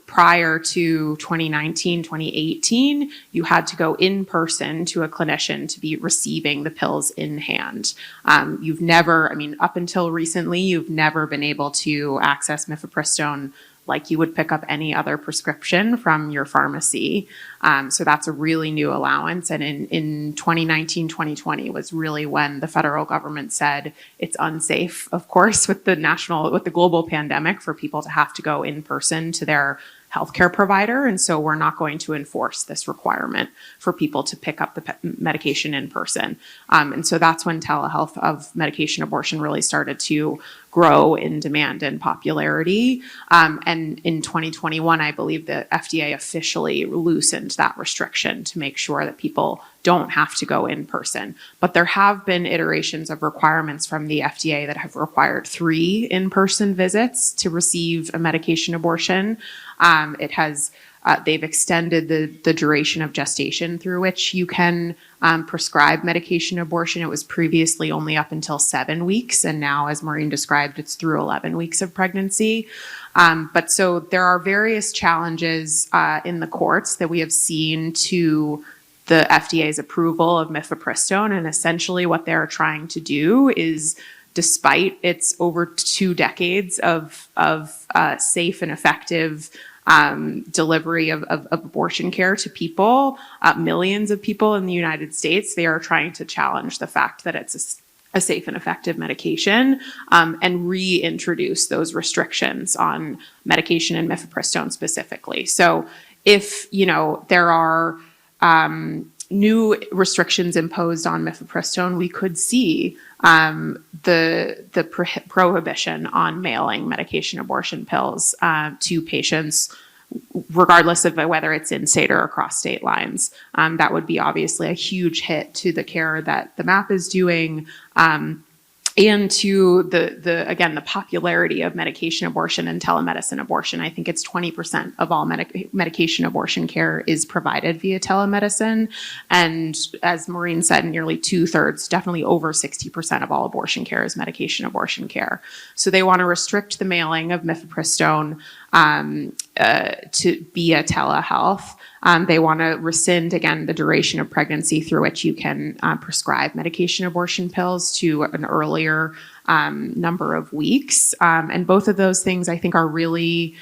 prior to 2019, 2018, you had to go in person to a clinician to be receiving the pills in hand. You've never, up until recently, you've never been able to access mifepristone like you would pick up any other prescription from your pharmacy. So that's a really new allowance. And in 2019, 2020 was really when the federal government said it's unsafe, of course, with the global pandemic for people to have to go in person to their healthcare provider. And so we're not going to enforce this requirement for people to pick up the medication in person. And so that's when telehealth of medication abortion really started to grow in demand and popularity. And in 2021, I believe the FDA officially loosened that restriction to make sure that people don't have to go in person. But there have been iterations of requirements from the FDA that have required 3 in-person visits to receive a medication abortion. They've extended the duration of gestation through which you can prescribe medication abortion. It was previously only up until 7 weeks, and now, as Maureen described, it's through 11 weeks of pregnancy. But so there are various challenges in the courts that we have seen to the FDA's approval of mifepristone, and essentially what they're trying to do is, despite its over 2 decades of safe and effective delivery of abortion care to people, millions of people in the United States, they are trying to challenge the fact that it's a safe and effective medication, and reintroduce those restrictions on medication and mifepristone specifically. So if, there are new restrictions imposed on mifepristone, we could see the prohibition on mailing medication abortion pills to patients, regardless of whether it's in state or across state lines. That would be obviously a huge hit to the care that the MAP is doing, and to the popularity of medication abortion and telemedicine abortion. I think it's 20% of all medication abortion care is provided via telemedicine. And as Maureen said, nearly 2/3, definitely over 60% of all abortion care is medication abortion care. So they want to restrict the mailing of mifepristone to via telehealth. They want to rescind, again, the duration of pregnancy through which you can prescribe medication abortion pills to an earlier number of weeks. And both of those things, I think, are really,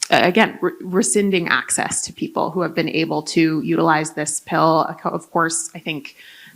rescinding access to people who have been able to utilize this pill. Of course, I think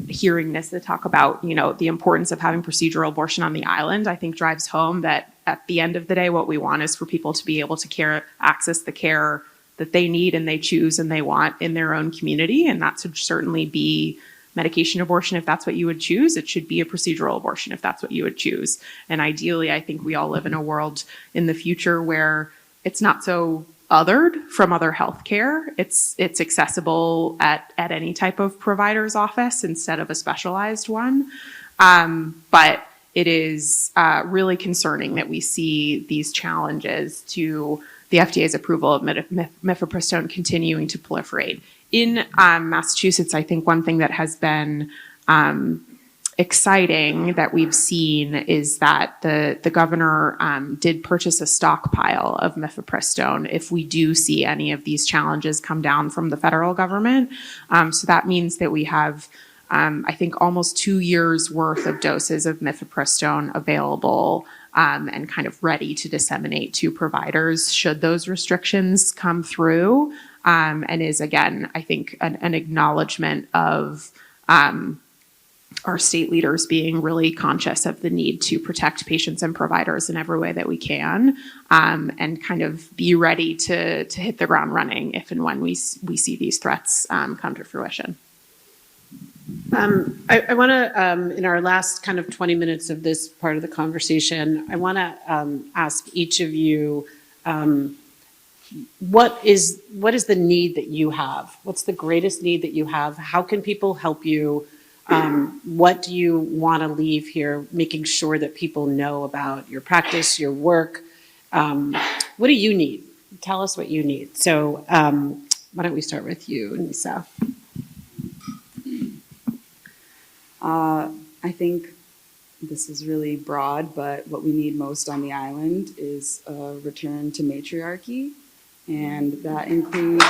hearing this talk about, the importance of having procedural abortion on the island, I think drives home that at the end of the day, what we want is for people to be able to access the care that they need and they choose and they want in their own community. And that should certainly be medication abortion if that's what you would choose. It should be a procedural abortion if that's what you would choose. And ideally, I think we all live in a world in the future where it's not so othered from other healthcare. It's accessible at any type of provider's office instead of a specialized one. But it is really concerning that we see these challenges to the FDA's approval of mifepristone continuing to proliferate. In Massachusetts, I think one thing that has been exciting that we've seen is that the governor did purchase a stockpile of mifepristone if we do see any of these challenges come down from the federal government. So that means that we have, I think, almost 2 years worth of doses of mifepristone available and kind of ready to disseminate to providers should those restrictions come through, and is, again, I think, an acknowledgement of our state leaders being really conscious of the need to protect patients and providers in every way that we can, and kind of be ready to hit the ground running if and when we see these threats come to fruition. I want to, in our last kind of 20 minutes of this part of the conversation, I want to ask each of you, what is the need that you have? What's the greatest need that you have? How can people help you? What do you want to leave here, making sure that people know about your practice, your work? What do you need? Tell us what you need. So why don't we start with you, Nisa? I think this is really broad, but what we need most on the island is a return to matriarchy, and that includes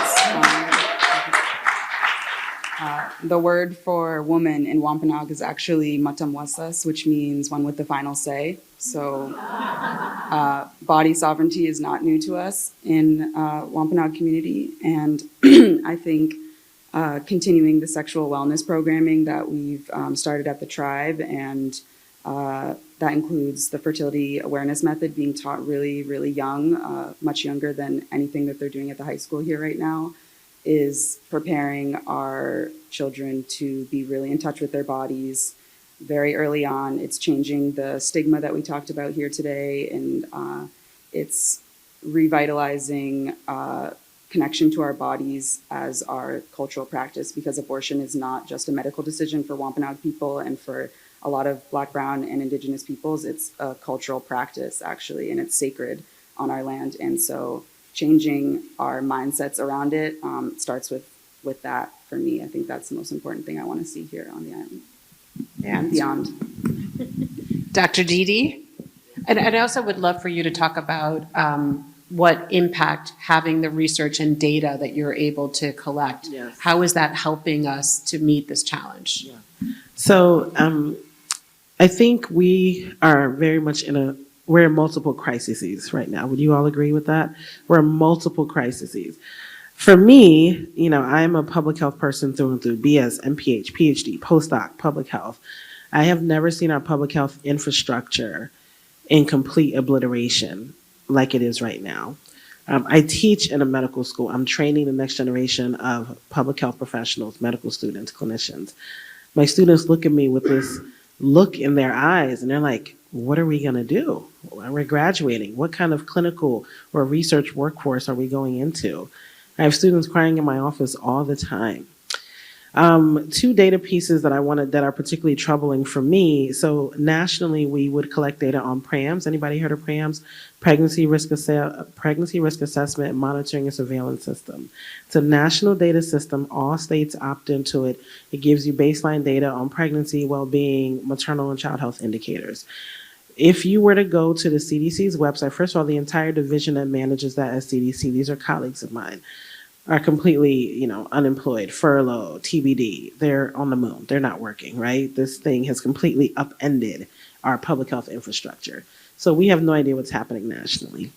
the word for woman in Wampanoag is actually matamwasas, which means one with the final say. So body sovereignty is not new to us in Wampanoag community, and I think continuing the sexual wellness programming that we've started at the tribe, and that includes the fertility awareness method being taught really, really young, much younger than anything that they're doing at the high school here right now, is preparing our children to be really in touch with their bodies very early on. It's changing the stigma that we talked about here today, and it's revitalizing connection to our bodies as our cultural practice, because abortion is not just a medical decision for Wampanoag people and for a lot of Black, Brown, and Indigenous peoples. It's a cultural practice, actually, and it's sacred on our land. And so changing our mindsets around it starts with that for me. I think that's the most important thing I want to see here on the island and beyond. Dr. Didi? And I also would love for you to talk about what impact having the research and data that you're able to collect, Yes. how is that helping us to meet this challenge? So I think we are very much we're in multiple crises right now. Would you all agree with that? We're in multiple crises. For me, I'm a public health person through and through, BS, MPH, PhD, postdoc, public health. I have never seen our public health infrastructure in complete obliteration like it is right now. I teach in a medical school. I'm training the next generation of public health professionals, medical students, clinicians. My students look at me with this look in their eyes, and they're like, what are we going to do? We're graduating. What kind of clinical or research workforce are we going into? I have students crying in my office all the time. Two data pieces that are particularly troubling for me. So nationally, we would collect data on PRAMS. Anybody heard of PRAMS? Pregnancy Risk Assessment and Monitoring and Surveillance System. It's a national data system. All states opt into it. It gives you baseline data on pregnancy, well-being, maternal and child health indicators. If you were to go to the CDC's website, first of all, the entire division that manages that at CDC, these are colleagues of mine, are completely, unemployed, furloughed, TBD. They're on the moon. They're not working, right? This thing has completely upended our public health infrastructure. So we have no idea what's happening nationally.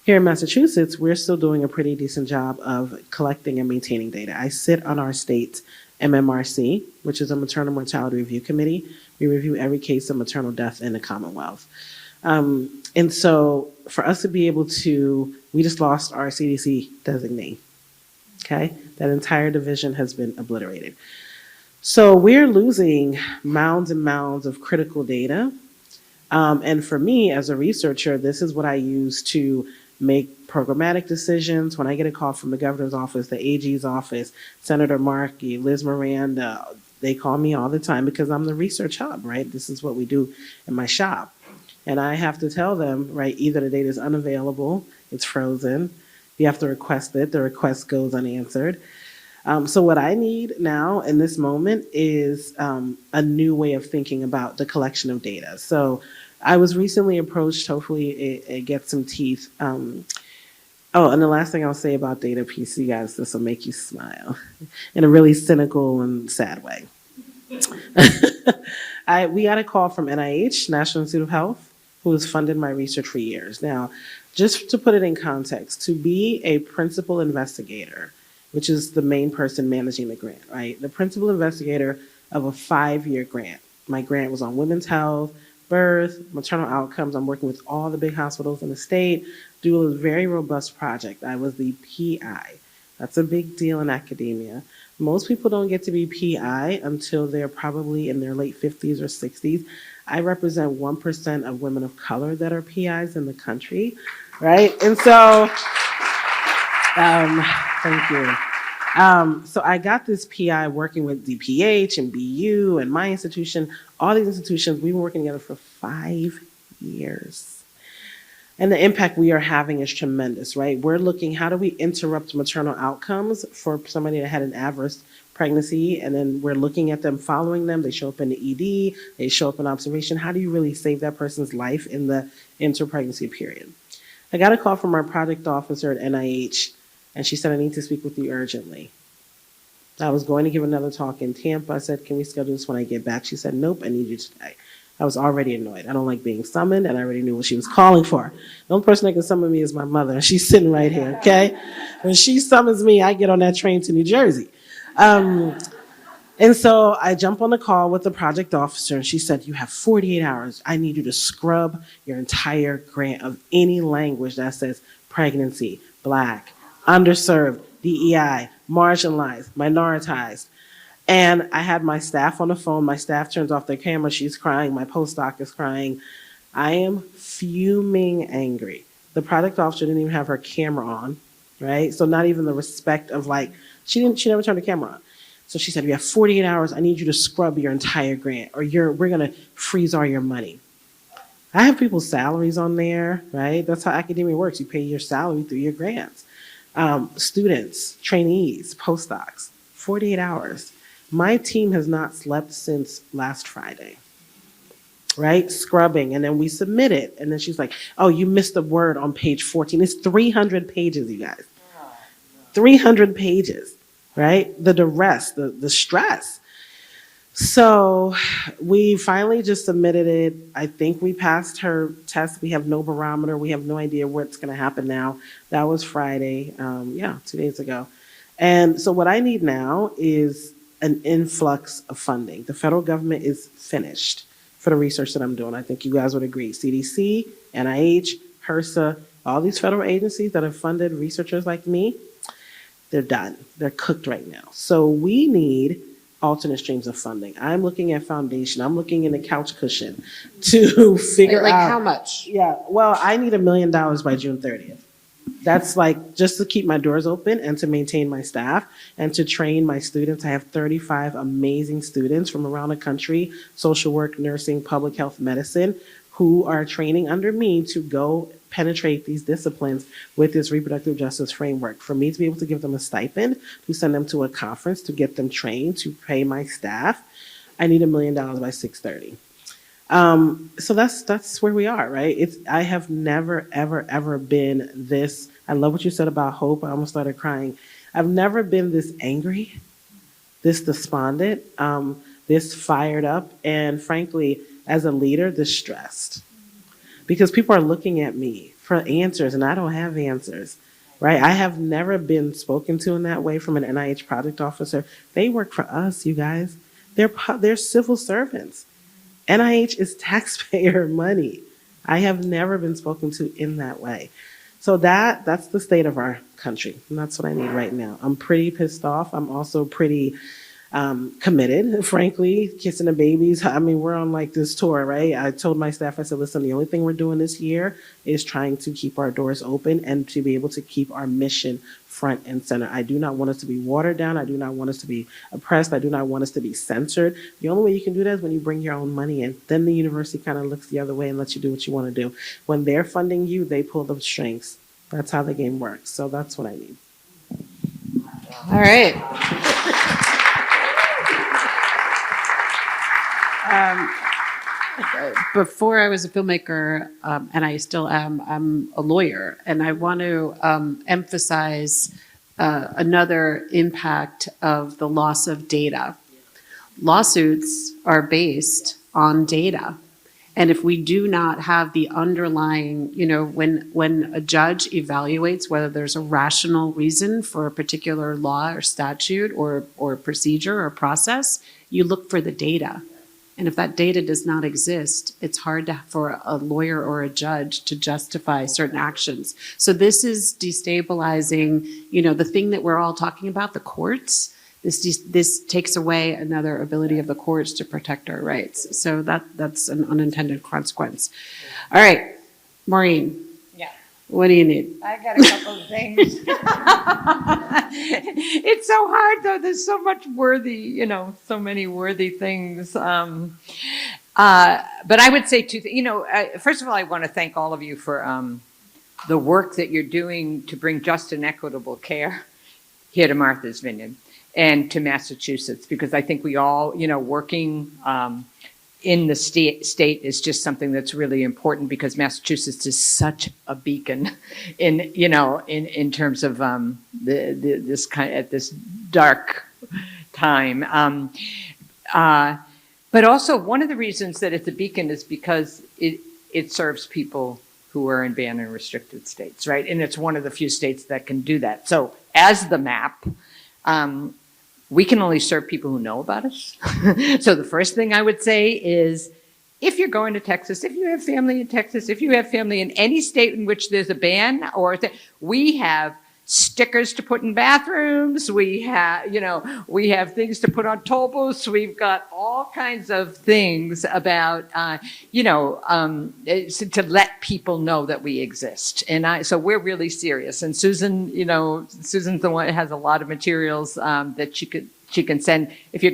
Here in Massachusetts, we're still doing a pretty decent job of collecting and maintaining data. I sit on our state's MMRC, which is a Maternal Mortality Review Committee. We review every case of maternal death in the Commonwealth. And so for us to be able to, we just lost our CDC designee. Okay, that entire division has been obliterated. So we're losing mounds and mounds of critical data. And for me as a researcher, this is what I use to make programmatic decisions. When I get a call from the governor's office, the AG's office, Senator Markey, Liz Miranda, they call me all the time because I'm the research hub, right? This is what we do in my shop. And I have to tell them, right, either the data is unavailable, it's frozen, you have to request it, the request goes unanswered. So what I need now in this moment is a new way of thinking about the collection of data. So I was recently approached, hopefully it gets some teeth. And the last thing I'll say about data piece, you guys, this will make you smile in a really cynical and sad way. We got a call from NIH, National Institute of Health, who has funded my research for years. Now, just to put it in context, to be a principal investigator, which is the main person managing the grant, right? The principal investigator of a 5-year grant. My grant was on women's health, birth, maternal outcomes. I'm working with all the big hospitals in the state, do a very robust project. I was the PI. That's a big deal in academia. Most people don't get to be PI until they're probably in their late 50s or 60s. I represent 1% of women of color that are PIs in the country, right? And so, thank you. So I got this PI working with DPH and BU and my institution, all these institutions. We've been working together for 5 years. And the impact we are having is tremendous, right? We're looking, how do we interrupt maternal outcomes for somebody that had an adverse pregnancy, and then we're looking at them, following them. They show up in the ED, they show up in observation. How do you really save that person's life in the inter-pregnancy period? I got a call from our project officer at NIH, and she said, I need to speak with you urgently. I was going to give another talk in Tampa. I said, can we schedule this when I get back? She said, nope, I need you today. I was already annoyed. I don't like being summoned, and I already knew what she was calling for. The only person that can summon me is my mother, and she's sitting right here, okay? When she summons me, I get on that train to New Jersey. And so I jump on the call with the project officer, and she said, you have 48 hours. I need you to scrub your entire grant of any language that says pregnancy, Black, underserved, DEI, marginalized, minoritized. And I had my staff on the phone. My staff turns off their camera. She's crying. My postdoc is crying. I am fuming angry. The project officer didn't even have her camera on, right? So not even the respect of she never turned the camera on. So she said, you have 48 hours. I need you to scrub your entire grant or we're going to freeze all your money. I have people's salaries on there, right? That's how academia works. You pay your salary through your grants. Students, trainees, postdocs, 48 hours. My team has not slept since last Friday, right? Scrubbing, and then we submit it. And then she's like, oh, you missed a word on page 14. It's 300 pages, you guys. 300 pages, right? The duress, the stress. So we finally just submitted it. I think we passed her test. We have no barometer. We have no idea what's going to happen now. That was Friday, 2 days ago. And so what I need now is an influx of funding. The federal government is finished for the research that I'm doing. I think you guys would agree. CDC, NIH, HRSA, all these federal agencies that have funded researchers like me, they're done. They're cooked right now. So we need alternate streams of funding. I'm looking at foundation. I'm looking in the couch cushion to figure out. How much? Yeah, well, I need $1 million by June 30th. That's just to keep my doors open and to maintain my staff and to train my students. I have 35 amazing students from around the country, social work, nursing, public health, medicine, who are training under me to go penetrate these disciplines with this reproductive justice framework. For me to be able to give them a stipend, to send them to a conference, to get them trained, to pay my staff, I need $1 million by 6:30. So that's where we are, right? I have never, ever been this. I love what you said about hope. I almost started crying. I've never been this angry, this despondent, this fired up, and frankly, as a leader, this stressed. Because people are looking at me for answers, and I don't have answers, right? I have never been spoken to in that way from an NIH project officer. They work for us, you guys. They're civil servants. NIH is taxpayer money. I have never been spoken to in that way. So that's the state of our country, and that's what I need right now. I'm pretty pissed off. I'm also pretty committed, frankly, kissing the babies. I mean, we're on this tour, right? I told my staff, I said, listen, the only thing we're doing this year is trying to keep our doors open and to be able to keep our mission front and center. I do not want us to be watered down. I do not want us to be oppressed. I do not want us to be censored. The only way you can do that is when you bring your own money in. Then the university kind of looks the other way and lets you do what you want to do. When they're funding you, they pull the strings. That's how the game works. So that's what I need. All right. Before I was a filmmaker, and I still am, I'm a lawyer, and I want to emphasize another impact of the loss of data. Lawsuits are based on data. And if we do not have the underlying, when a judge evaluates whether there's a rational reason for a particular law or statute or procedure or process, you look for the data. And if that data does not exist, it's hard for a lawyer or a judge to justify certain actions. So this is destabilizing, the thing that we're all talking about, the courts. this takes away another ability of the courts to protect our rights. So that's an unintended consequence. All right, Maureen. Yeah. What do you need? I got a couple of things. It's so hard, though. There's so much worthy, so many worthy things. But I would say first of all, I want to thank all of you for the work that you're doing to bring just and equitable care here to Martha's Vineyard and to Massachusetts, because I think we all, working in the state is just something that's really important, because Massachusetts is such a beacon in terms of this kind at this dark time. But also one of the reasons that it's a beacon is because it serves people who are in ban and restricted states, right? And it's one of the few states that can do that. So as the map, we can only serve people who know about us. So the first thing I would say is, if you're going to Texas, if you have family in Texas, if you have family in any state in which there's a ban, we have stickers to put in bathrooms. We have things to put on toll booths. We've got all kinds of things about, to let people know that we exist. And so we're really serious. And Susan's the one that has a lot of materials that she can send. If your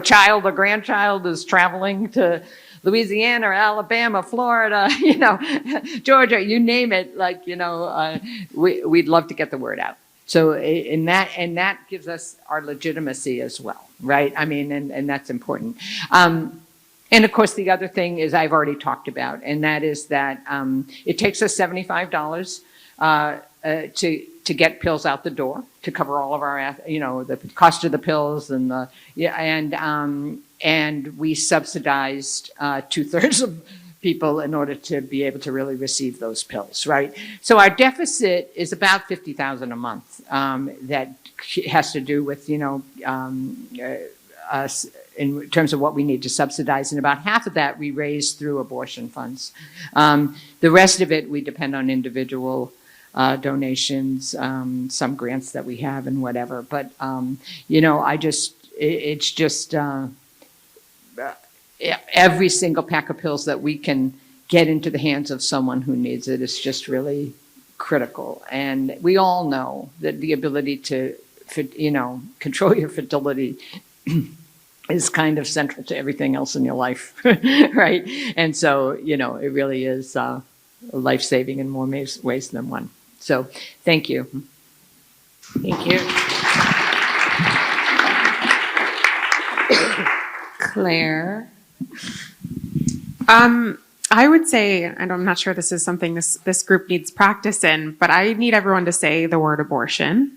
child or grandchild is traveling to Louisiana or Alabama, Florida, Georgia, you name it, we'd love to get the word out. So, and that gives us our legitimacy as well, right? I mean, and that's important. And of course, the other thing is I've already talked about, and that is that it takes us $75 to get pills out the door, to cover all of our, the cost of the pills and we subsidized 2/3 of people in order to be able to really receive those pills, right? So our deficit is about $50,000 a month. That has to do with, us in terms of what we need to subsidize, and about half of that we raise through abortion funds. The rest of it we depend on individual donations, some grants that we have and whatever. But, it's just every single pack of pills that we can get into the hands of someone who needs it is just really critical. And we all know that the ability to, control your fertility is kind of central to everything else in your life, right? And so, it really is life-saving in more ways than one. So thank you. Thank you. Claire. I would say, and I'm not sure this is something this group needs practice in, but I need everyone to say the word abortion.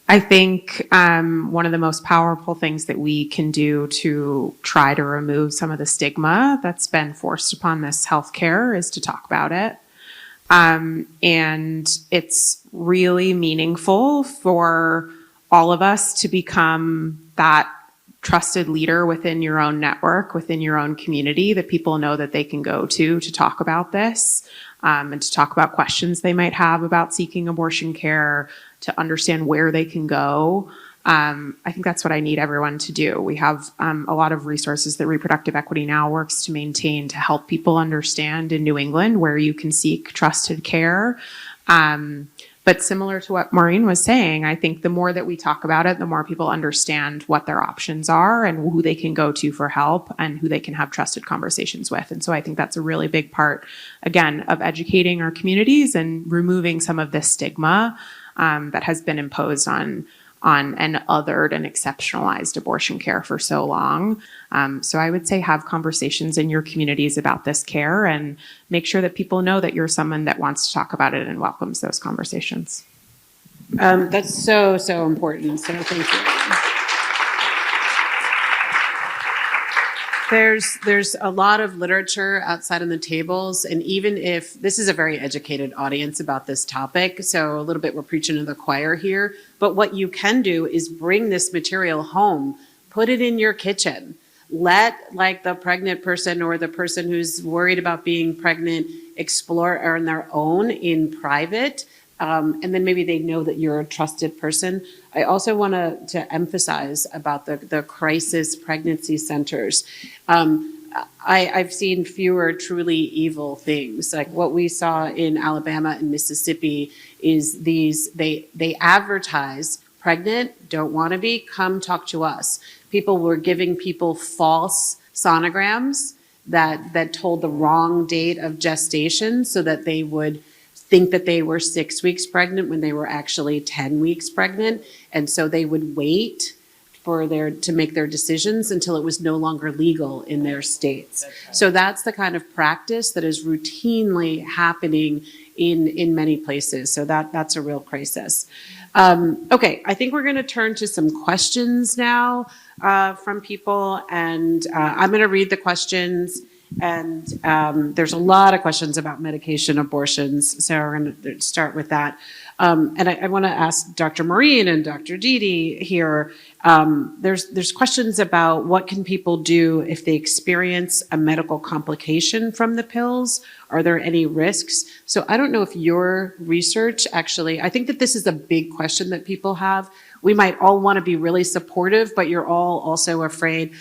I think one of the most powerful things that we can do to try to remove some of the stigma that's been forced upon this healthcare is to talk about it. And it's really meaningful for all of us to become that trusted leader within your own network, within your own community, that people know that they can go to talk about this, and to talk about questions they might have about seeking abortion care, to understand where they can go. I think that's what I need everyone to do. We have a lot of resources that Reproductive Equity Now works to maintain to help people understand in New England where you can seek trusted care. But similar to what Maureen was saying, I think the more that we talk about it, the more people understand what their options are and who they can go to for help and who they can have trusted conversations with. And so I think that's a really big part, again, of educating our communities and removing some of this stigma that has been imposed on an othered and exceptionalized abortion care for so long. So I would say have conversations in your communities about this care and make sure that people know that you're someone that wants to talk about it and welcomes those conversations. That's so important. So thank you. There's a lot of literature outside on the tables, and even if this is a very educated audience about this topic, so a little bit we're preaching to the choir here, but what you can do is bring this material home, put it in your kitchen. Let the pregnant person or the person who's worried about being pregnant explore on their own in private. and then maybe they know that you're a trusted person. I also want to emphasize about the crisis pregnancy centers. I've seen fewer truly evil things. Like what we saw in Alabama and Mississippi is they advertise pregnant, don't want to be, come talk to us. People were giving people false sonograms that told the wrong date of gestation so that they would think that they were 6 weeks pregnant when they were actually 10 weeks pregnant. And so they would wait to make their decisions until it was no longer legal in their states. So that's the kind of practice that is routinely happening in many places. So that's a real crisis. Okay, I think we're going to turn to some questions now from people, and I'm going to read the questions. And there's a lot of questions about medication abortions, so we're going to start with that. And I want to ask Dr. Maureen and Dr. Didi here. There's questions about what can people do if they experience a medical complication from the pills. Are there any risks? So I don't know if your research actually, I think that this is a big question that people have. We might all want to be really supportive, but you're all also afraid,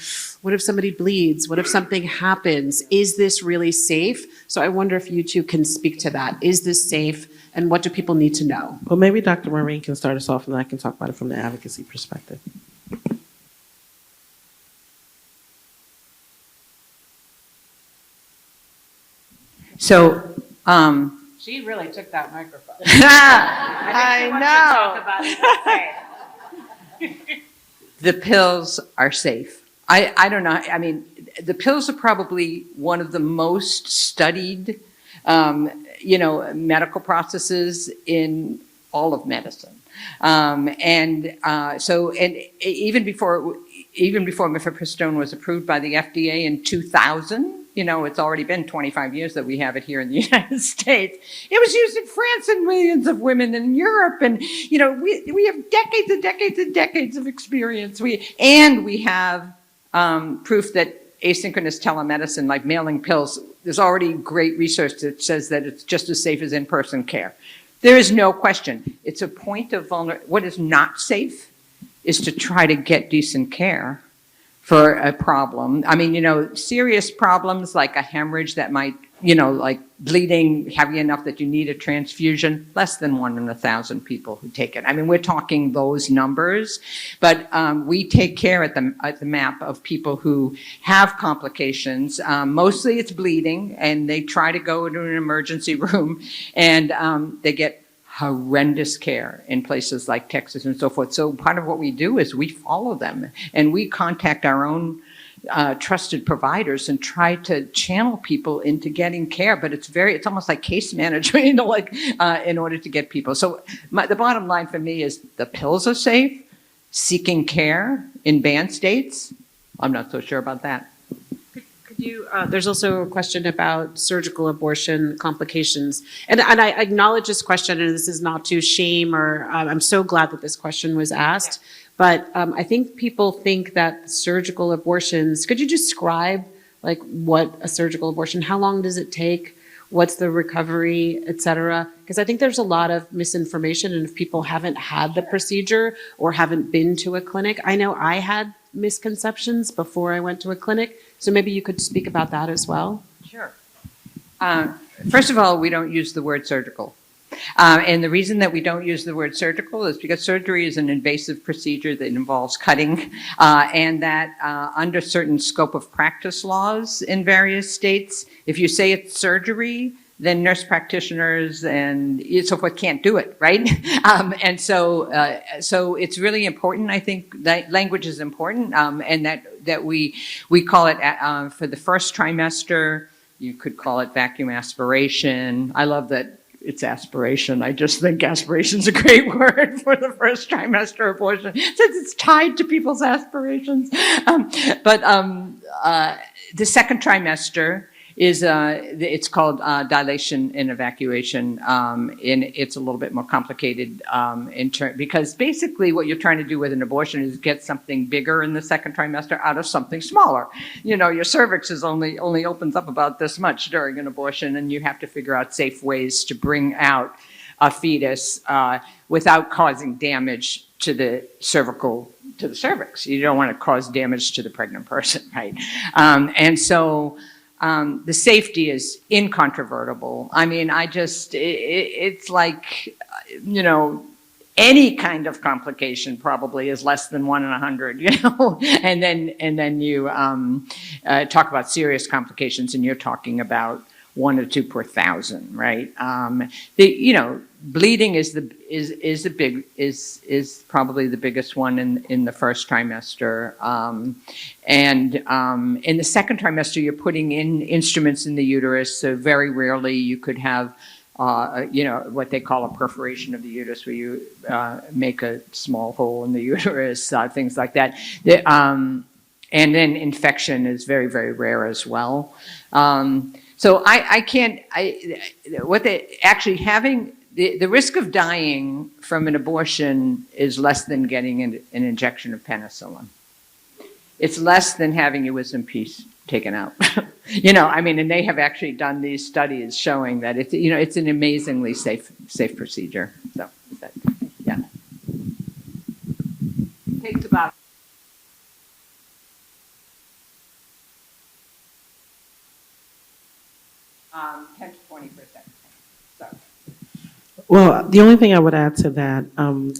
what if somebody bleeds? What if something happens? Is this really safe? So I wonder if you two can speak to that. Is this safe? And what do people need to know? Well, maybe Dr. Maureen can start us off, and I can talk about it from the advocacy perspective. So, She really took that microphone. I know. The pills are safe. I don't know. I mean, the pills are probably one of the most studied, medical processes in all of medicine. And even before mifepristone was approved by the FDA in 2000, it's already been 25 years that we have it here in the United States. It was used in France and millions of women in Europe. And, we have decades and decades and decades of experience. We have proof that asynchronous telemedicine, like mailing pills, there's already great research that says that it's just as safe as in-person care. There is no question. It's a point of what is not safe is to try to get decent care for a problem. I mean, serious problems like a hemorrhage that might, like bleeding heavy enough that you need a transfusion, less than 1 in 1,000 people who take it. I mean, we're talking those numbers, but we take care at the MAP of people who have complications. Mostly it's bleeding, and they try to go into an emergency room, and they get horrendous care in places like Texas and so forth. So part of what we do is we follow them, and we contact our own trusted providers and try to channel people into getting care. But it's almost like case management, in order to get people. So the bottom line for me is the pills are safe. Seeking care in banned states, I'm not so sure about that. There's also a question about surgical abortion complications. And I acknowledge this question, and this is not to shame I'm so glad that this question was asked. But I think people think that surgical abortions, could you describe what a surgical abortion, how long does it take? What's the recovery, et cetera? Because I think there's a lot of misinformation, and if people haven't had the procedure or haven't been to a clinic, I know I had misconceptions before I went to a clinic. So maybe you could speak about that as well. Sure. First of all, we don't use the word surgical. And the reason that we don't use the word surgical is because surgery is an invasive procedure that involves cutting, and that under certain scope of practice laws in various states, if you say it's surgery, then nurse practitioners and so forth can't do it, right? And so it's really important. I think that language is important, and that we call it for the first trimester. You could call it vacuum aspiration. I love that it's aspiration. I just think aspiration is a great word for the first trimester abortion, since it's tied to people's aspirations. But the second trimester is it's called dilation and evacuation, and it's a little bit more complicated because basically what you're trying to do with an abortion is get something bigger in the second trimester out of something smaller. Your cervix is only opens up about this much during an abortion, and you have to figure out safe ways to bring out a fetus without causing damage to the cervix. You don't want to cause damage to the pregnant person, right? And so the safety is incontrovertible. I mean, it's like, you know, any kind of complication probably is less than 1 in 100, you know, and then you talk about serious complications, and you're talking about 1 or 2 per 1,000, right? You know, bleeding is probably the biggest one in the first trimester, and in the second trimester you're putting in instruments in the uterus, so very rarely you could have you know, what they call a perforation of the uterus, where you make a small hole in the uterus, things like that. And then infection is very, very rare as well. So the risk of dying from an abortion is less than getting an injection of penicillin. It's less than having your wisdom piece taken out. You know, I mean, and they have actually done these studies showing that it's, you know, it's an amazingly safe procedure. So, yeah. It takes about um, 10 to 20%. So. Well, the only thing I would add to that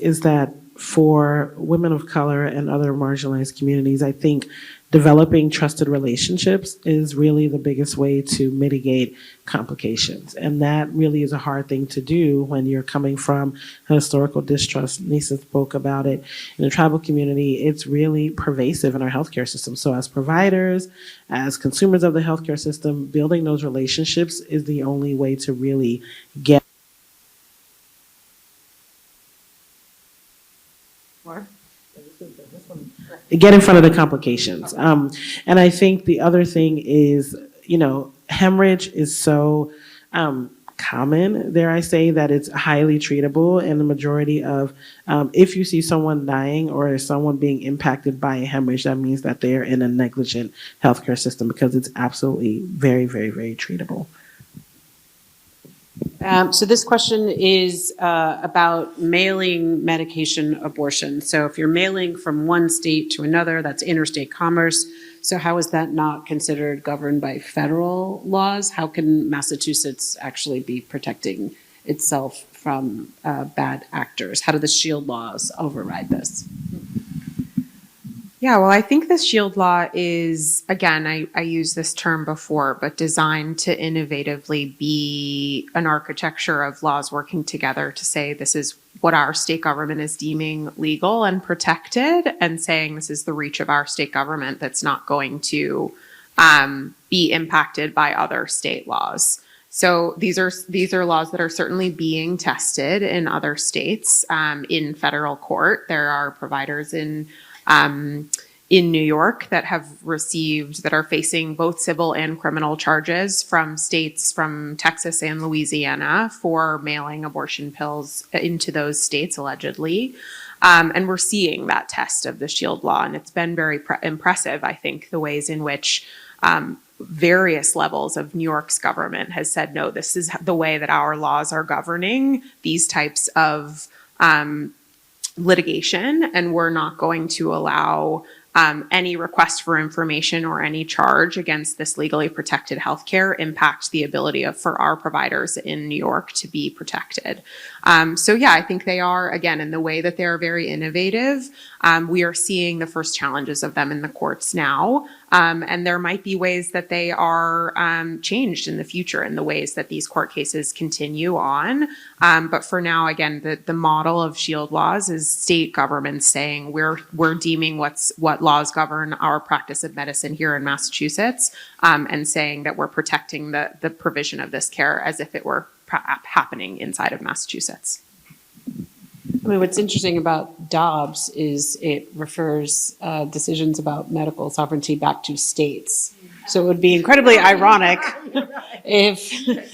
is that for women of color and other marginalized communities, I think developing trusted relationships is really the biggest way to mitigate complications. And that really is a hard thing to do when you're coming from a historical distrust. Nisa spoke about it. In the tribal community, it's really pervasive in our healthcare system. So as providers, as consumers of the healthcare system, building those relationships is the only way to really get in front of the complications. And I think the other thing is, you know, hemorrhage is so common, dare I say, that it's highly treatable. And the majority of, if you see someone dying or someone being impacted by a hemorrhage, that means that they're in a negligent healthcare system, because it's absolutely very, very, very treatable. So this question is about mailing medication abortion. So if you're mailing from one state to another, that's interstate commerce. So how is that not considered governed by federal laws? How can Massachusetts actually be protecting itself from bad actors? How do the SHIELD laws override this? Yeah, well, I think the SHIELD law is, again, I used this term before, but designed to innovatively be an architecture of laws working together to say this is what our state government is deeming legal and protected, and saying this is the reach of our state government that's not going to be impacted by other state laws. So these are laws that are certainly being tested in other states in federal court. There are providers in New York that are facing both civil and criminal charges from states from Texas and Louisiana for mailing abortion pills into those states, allegedly. And we're seeing that test of the SHIELD law, and it's been very impressive, I think, the ways in which various levels of New York's government has said, no, this is the way that our laws are governing these types of litigation, and we're not going to allow any request for information or any charge against this legally protected healthcare impact the ability for our providers in New York to be protected. So yeah, I think they are, again, in the way that they're very innovative. We are seeing the first challenges of them in the courts now. And there might be ways that they are changed in the future in the ways that these court cases continue on. But for now, again, the model of SHIELD laws is state governments saying we're deeming what laws govern our practice of medicine here in Massachusetts, and saying that we're protecting the provision of this care as if it were happening inside of Massachusetts. I mean, what's interesting about Dobbs is it refers decisions about medical sovereignty back to states. So it would be incredibly ironic if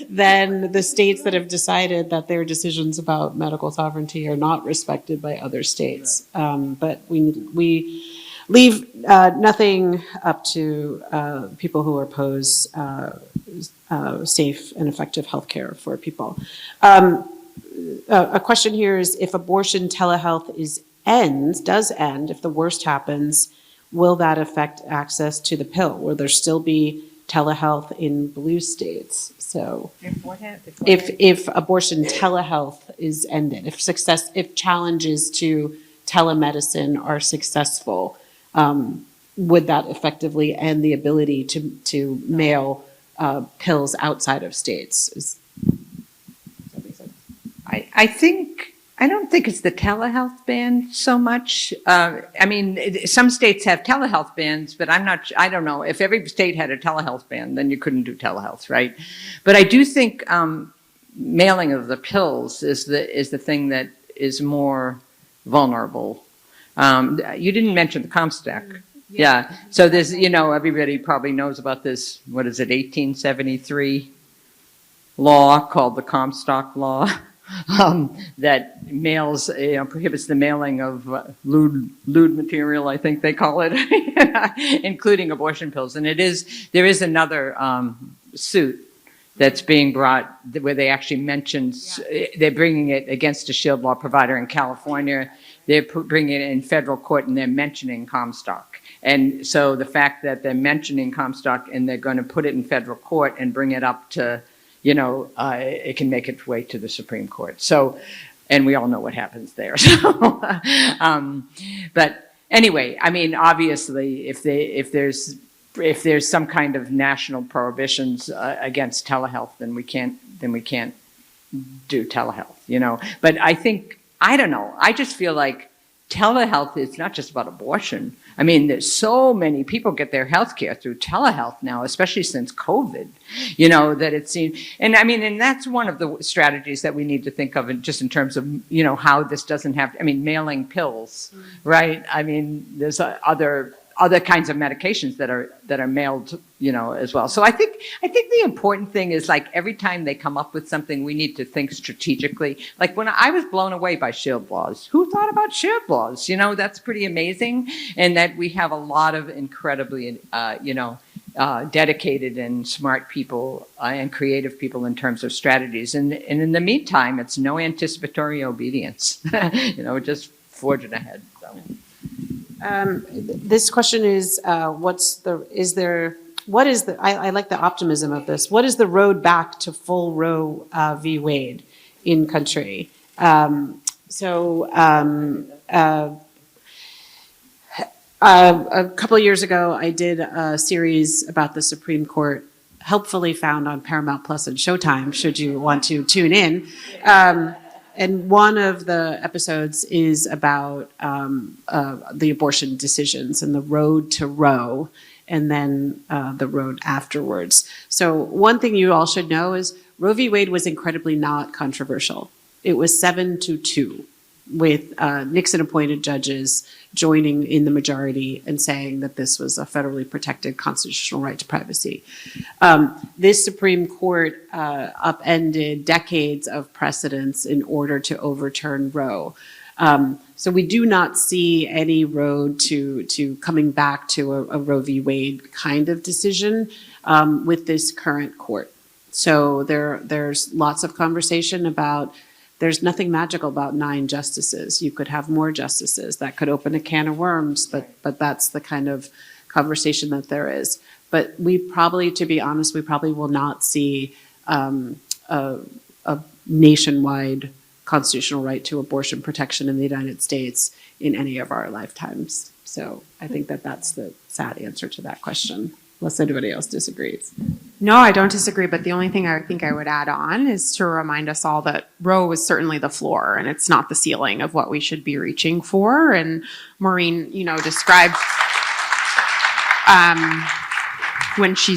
then the states that have decided that their decisions about medical sovereignty are not respected by other states. But we leave nothing up to people who oppose safe and effective healthcare for people. a question here is, if abortion telehealth does end, if the worst happens, will that affect access to the pill? Will there still be telehealth in blue states? So if abortion telehealth is ended, if challenges to telemedicine are successful, would that effectively end the ability to mail pills outside of states? Does that make sense? I don't think it's the telehealth ban so much. I mean, some states have telehealth bans, but I don't know. If every state had a telehealth ban, then you couldn't do telehealth, right? But I do think mailing of the pills is the thing that is more vulnerable. You didn't mention the Comstock. Yeah. So there's, everybody probably knows about this, 1873 law called the Comstock Law. That prohibits the mailing of lewd material, I think they call it, including abortion pills. And there is another suit that's being brought where they actually mention, they're bringing it against a Shield Law provider in California. They're bringing it in federal court and they're mentioning Comstock. And so the fact that they're mentioning Comstock and they're going to put it in federal court and bring it up to it can make its way to the Supreme Court. So, and we all know what happens there. So, but anyway, I mean, obviously, if there's some kind of national prohibitions against telehealth, then we can't do telehealth. But I don't know. I just feel like telehealth is not just about abortion. I mean, there's so many people get their health care through telehealth now, especially since COVID, that it seems, and that's one of the strategies that we need to think of just in terms of, how this doesn't have, mailing pills, right? I mean, there's other kinds of medications that are mailed, as well. So I think the important thing is, like, every time they come up with something, we need to think strategically. Like when I was blown away by Shield Laws, who thought about Shield Laws? That's pretty amazing, and that we have a lot of incredibly, dedicated and smart people and creative people in terms of strategies. And in the meantime, it's no anticipatory obedience. Just forging ahead. So. This question is, I like the optimism of this. What is the road back to full Roe v. Wade in country? A couple of years ago, I did a series about the Supreme Court, helpfully found on Paramount Plus and Showtime, should you want to tune in. And one of the episodes is about the abortion decisions and the road to Roe, and then the road afterwards. So one thing you all should know is Roe v. Wade was incredibly not controversial. It was 7-2, with Nixon-appointed judges joining in the majority and saying that this was a federally protected constitutional right to privacy. This Supreme Court upended decades of precedents in order to overturn Roe. So we do not see any road to coming back to a Roe v. Wade kind of decision with this current court. So there's lots of conversation about, there's nothing magical about 9 justices. You could have more justices. That could open a can of worms, but that's the kind of conversation that there is. But we probably, to be honest, we probably will not see a nationwide constitutional right to abortion protection in the United States in any of our lifetimes. So I think that's the sad answer to that question, unless anybody else disagrees. No, I don't disagree, but the only thing I think I would add on is to remind us all that Roe is certainly the floor and it's not the ceiling of what we should be reaching for. And Maureen, described when she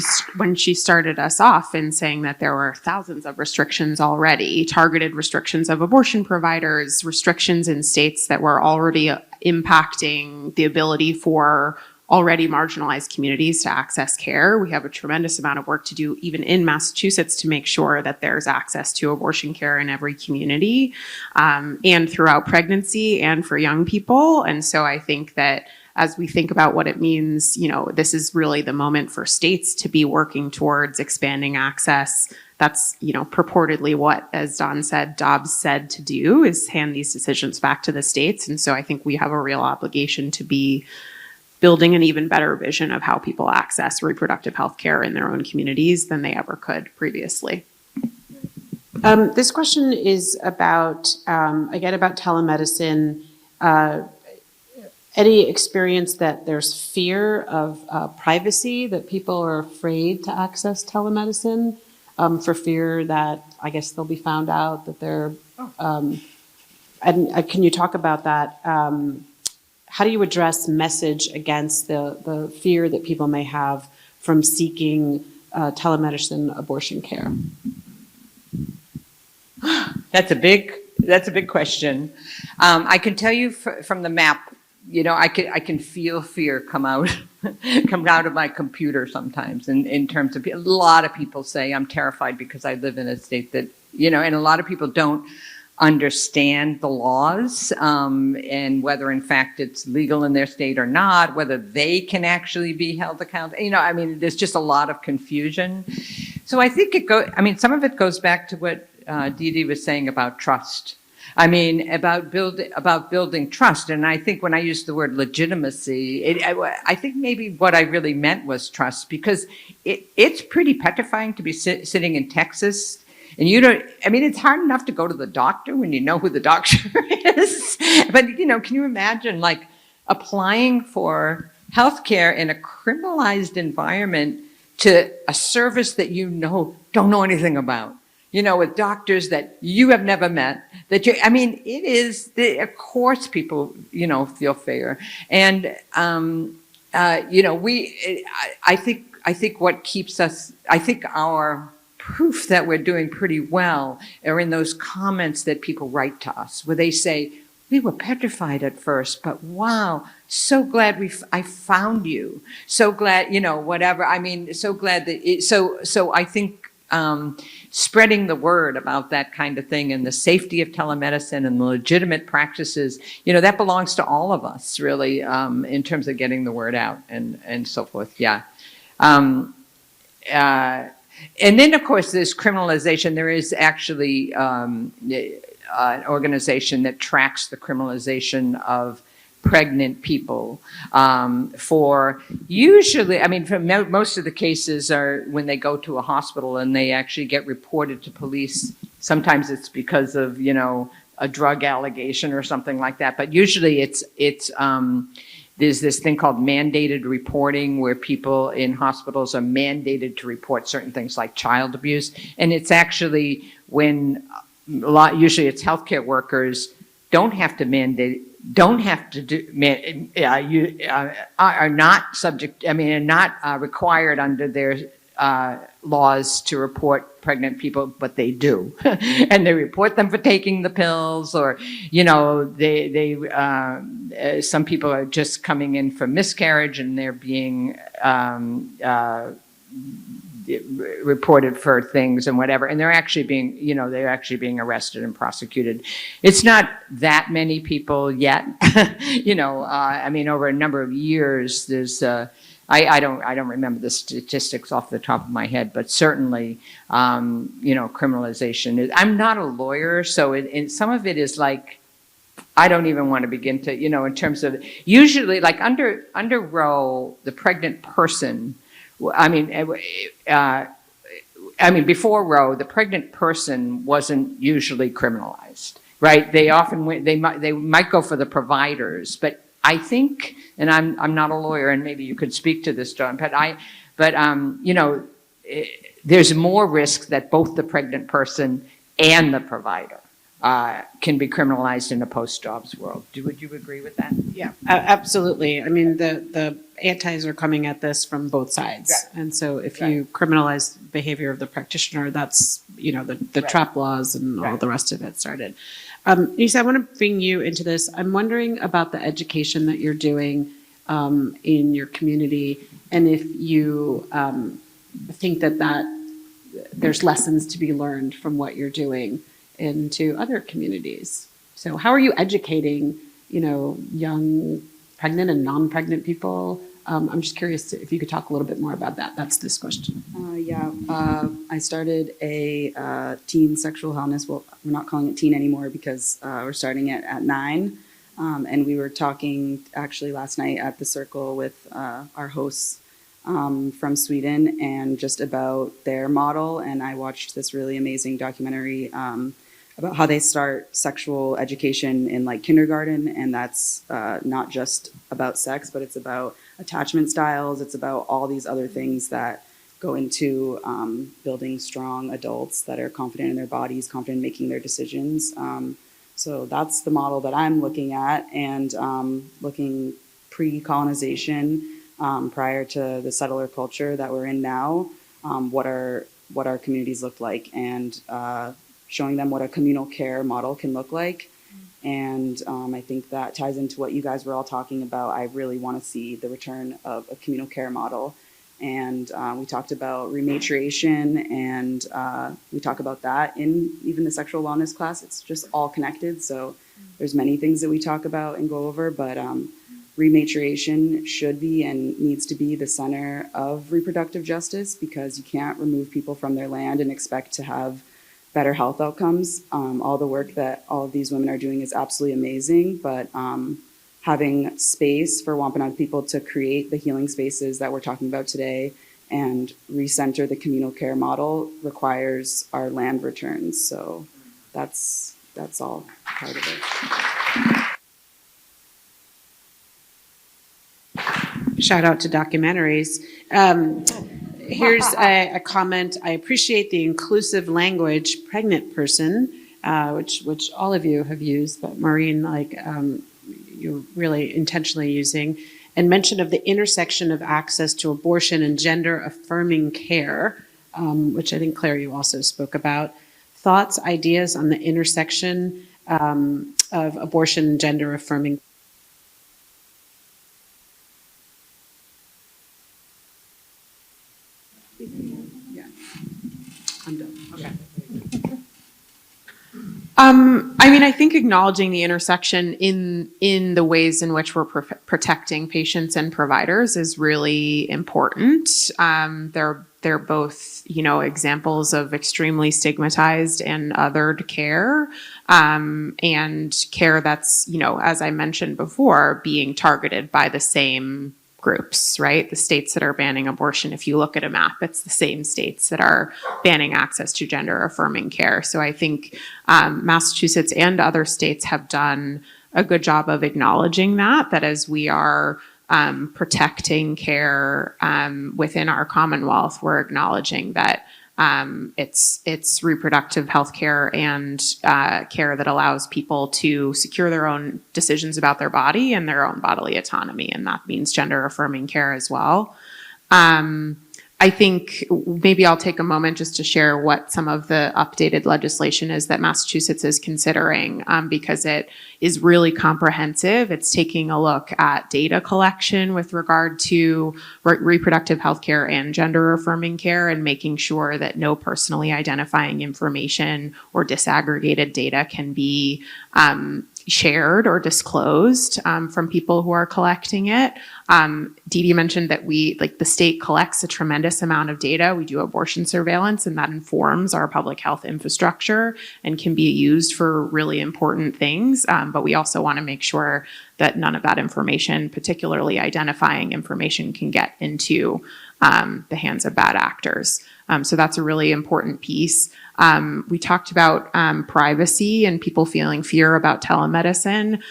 started us off in saying that there were thousands of restrictions already, targeted restrictions of abortion providers, restrictions in states that were already impacting the ability for already marginalized communities to access care. We have a tremendous amount of work to do, even in Massachusetts, to make sure that there's access to abortion care in every community and throughout pregnancy and for young people. And so I think that as we think about what it means, this is really the moment for states to be working towards expanding access. That's, purportedly what, as Don said, Dobbs said to do, is hand these decisions back to the states. And so I think we have a real obligation to be building an even better vision of how people access reproductive health care in their own communities than they ever could previously. This question is about, again, about telemedicine. Any experience that there's fear of privacy, that people are afraid to access telemedicine for fear that, I guess, they'll be found out, that they're, and can you talk about that? How do you address message against the fear that people may have from seeking telemedicine abortion care? That's a big question. I can tell you from the map, I can feel fear come out of my computer sometimes in terms of, a lot of people say I'm terrified because I live in a state that, and a lot of people don't understand the laws, and whether in fact it's legal in their state or not, whether they can actually be held accountable. There's just a lot of confusion. So I think some of it goes back to what Dee Dee was saying about trust. About building trust. And I think when I used the word legitimacy, I think maybe what I really meant was trust, because it's pretty petrifying to be sitting in Texas and it's hard enough to go to the doctor when you know who the doctor is. But, can you imagine applying for healthcare in a criminalized environment to a service that don't know anything about? With doctors that you have never met, of course people, feel fear. And, I think what keeps us, our proof that we're doing pretty well are in those comments that people write to us, where they say, we were petrified at first, but wow, so glad I found you. So glad, whatever. So glad that so I think, spreading the word about that kind of thing and the safety of telemedicine and the legitimate practices, that belongs to all of us, really, in terms of getting the word out and so forth. Yeah. And then, of course, there's criminalization. There is actually an organization that tracks the criminalization of pregnant people for usually, for most of the cases are when they go to a hospital and they actually get reported to police. Sometimes it's because of, a drug allegation or something like that. But usually it's there's this thing called mandated reporting, where people in hospitals are mandated to report certain things like child abuse. And it's actually when usually it's healthcare workers are not subject, are not required under their laws to report pregnant people, but they do. And they report them for taking the pills, or, some people are just coming in for miscarriage and they're being reported for things and whatever, and they're actually being arrested and prosecuted. It's not that many people yet, over a number of years. There's I don't remember the statistics off the top of my head, but certainly, criminalization. I'm not a lawyer, so some of it is I don't even want to begin to, in terms of usually under Roe, the pregnant person. Before Roe, the pregnant person wasn't usually criminalized, right? They often they might go for the providers, but I think, and I'm not a lawyer, and maybe you could speak to this, John, but there's more risk that both the pregnant person and the provider can be criminalized in a post-Dobbs world. Would you agree with that? Yeah, absolutely. The antis are coming at this from both sides. Right. And so if you criminalize behavior of the practitioner, that's, the trap laws and all the rest of it started. Nisa, I want to bring you into this. I'm wondering about the education that you're doing in your community, and if you think that there's lessons to be learned from what you're doing into other communities. So how are you educating, young pregnant and non-pregnant people. I'm just curious if you could talk a little bit more about that. That's this question. I started a teen sexual wellness. Well, we're not calling it teen anymore because we're starting it at 9. And we were talking actually last night at the circle with our hosts from Sweden and just about their model. And I watched this really amazing documentary about how they start sexual education in like kindergarten. And that's not just about sex, but it's about attachment styles. It's about all these other things that go into building strong adults that are confident in their bodies, confident in making their decisions. So that's the model that I'm looking at, and looking pre-colonization, prior to the settler culture that we're in now, what our communities look like, and showing them what a communal care model can look like. And I think that ties into what you guys were all talking about. I really want to see the return of a communal care model. And we talked about rematriation, and we talk about that in even the sexual wellness class. It's just all connected. So there's many things that we talk about and go over, but rematriation should be and needs to be the center of reproductive justice, because you can't remove people from their land and expect to have better health outcomes. All the work that all of these women are doing is absolutely amazing, but having space for Wampanoag people to create the healing spaces that we're talking about today and recenter the communal care model requires our land returns. So that's all part of it. Shout out to documentaries. Here's a comment. I appreciate the inclusive language, pregnant person, which all of you have used, but Maureen, you're really intentionally using, and mention of the intersection of access to abortion and gender-affirming care, which I think, Claire, you also spoke about. Thoughts, ideas on the intersection of abortion and gender-affirming. Yeah, I'm done. Okay. I think acknowledging the intersection in the ways in which we're protecting patients and providers is really important. They're both, examples of extremely stigmatized and othered care, and care that's, as I mentioned before, being targeted by the same groups, right? The states that are banning abortion, if you look at a map, it's the same states that are banning access to gender affirming care. So I think Massachusetts and other states have done a good job of acknowledging that as we are protecting care within our Commonwealth, we're acknowledging that it's reproductive health care and care that allows people to secure their own decisions about their body and their own bodily autonomy, and that means gender affirming care as well. I think maybe I'll take a moment just to share what some of the updated legislation is that Massachusetts is considering, because it is really comprehensive. It's taking a look at data collection with regard to reproductive health care and gender affirming care, and making sure that no personally identifying information or disaggregated data can be shared or disclosed from people who are collecting it. Dee Dee mentioned that the state collects a tremendous amount of data. We do abortion surveillance, and that informs our public health infrastructure and can be used for really important things. But we also want to make sure that none of that information, particularly identifying information, can get into the hands of bad actors. So that's a really important piece. We talked about privacy and people feeling fear about telemedicine.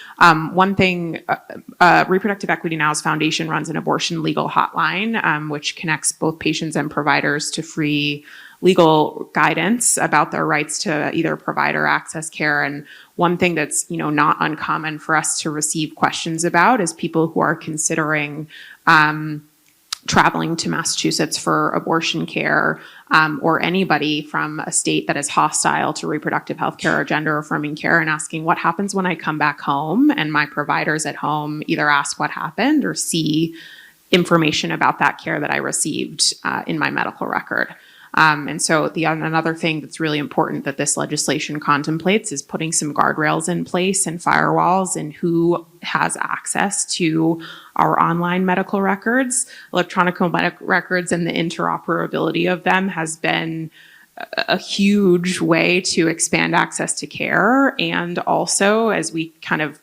One thing, Reproductive Equity Now's foundation runs an abortion legal hotline, which connects both patients and providers to free legal guidance about their rights to either provide or access care. And one thing that's not uncommon for us to receive questions about is people who are considering traveling to Massachusetts for abortion care, or anybody from a state that is hostile to reproductive health care or gender affirming care, and asking what happens when I come back home and my providers at home either ask what happened or see information about that care that I received in my medical record. And so another thing that's really important that this legislation contemplates is putting some guardrails in place and firewalls and who has access to our online medical records. Electronic medical records and the interoperability of them has been a huge way to expand access to care. And also, as we kind of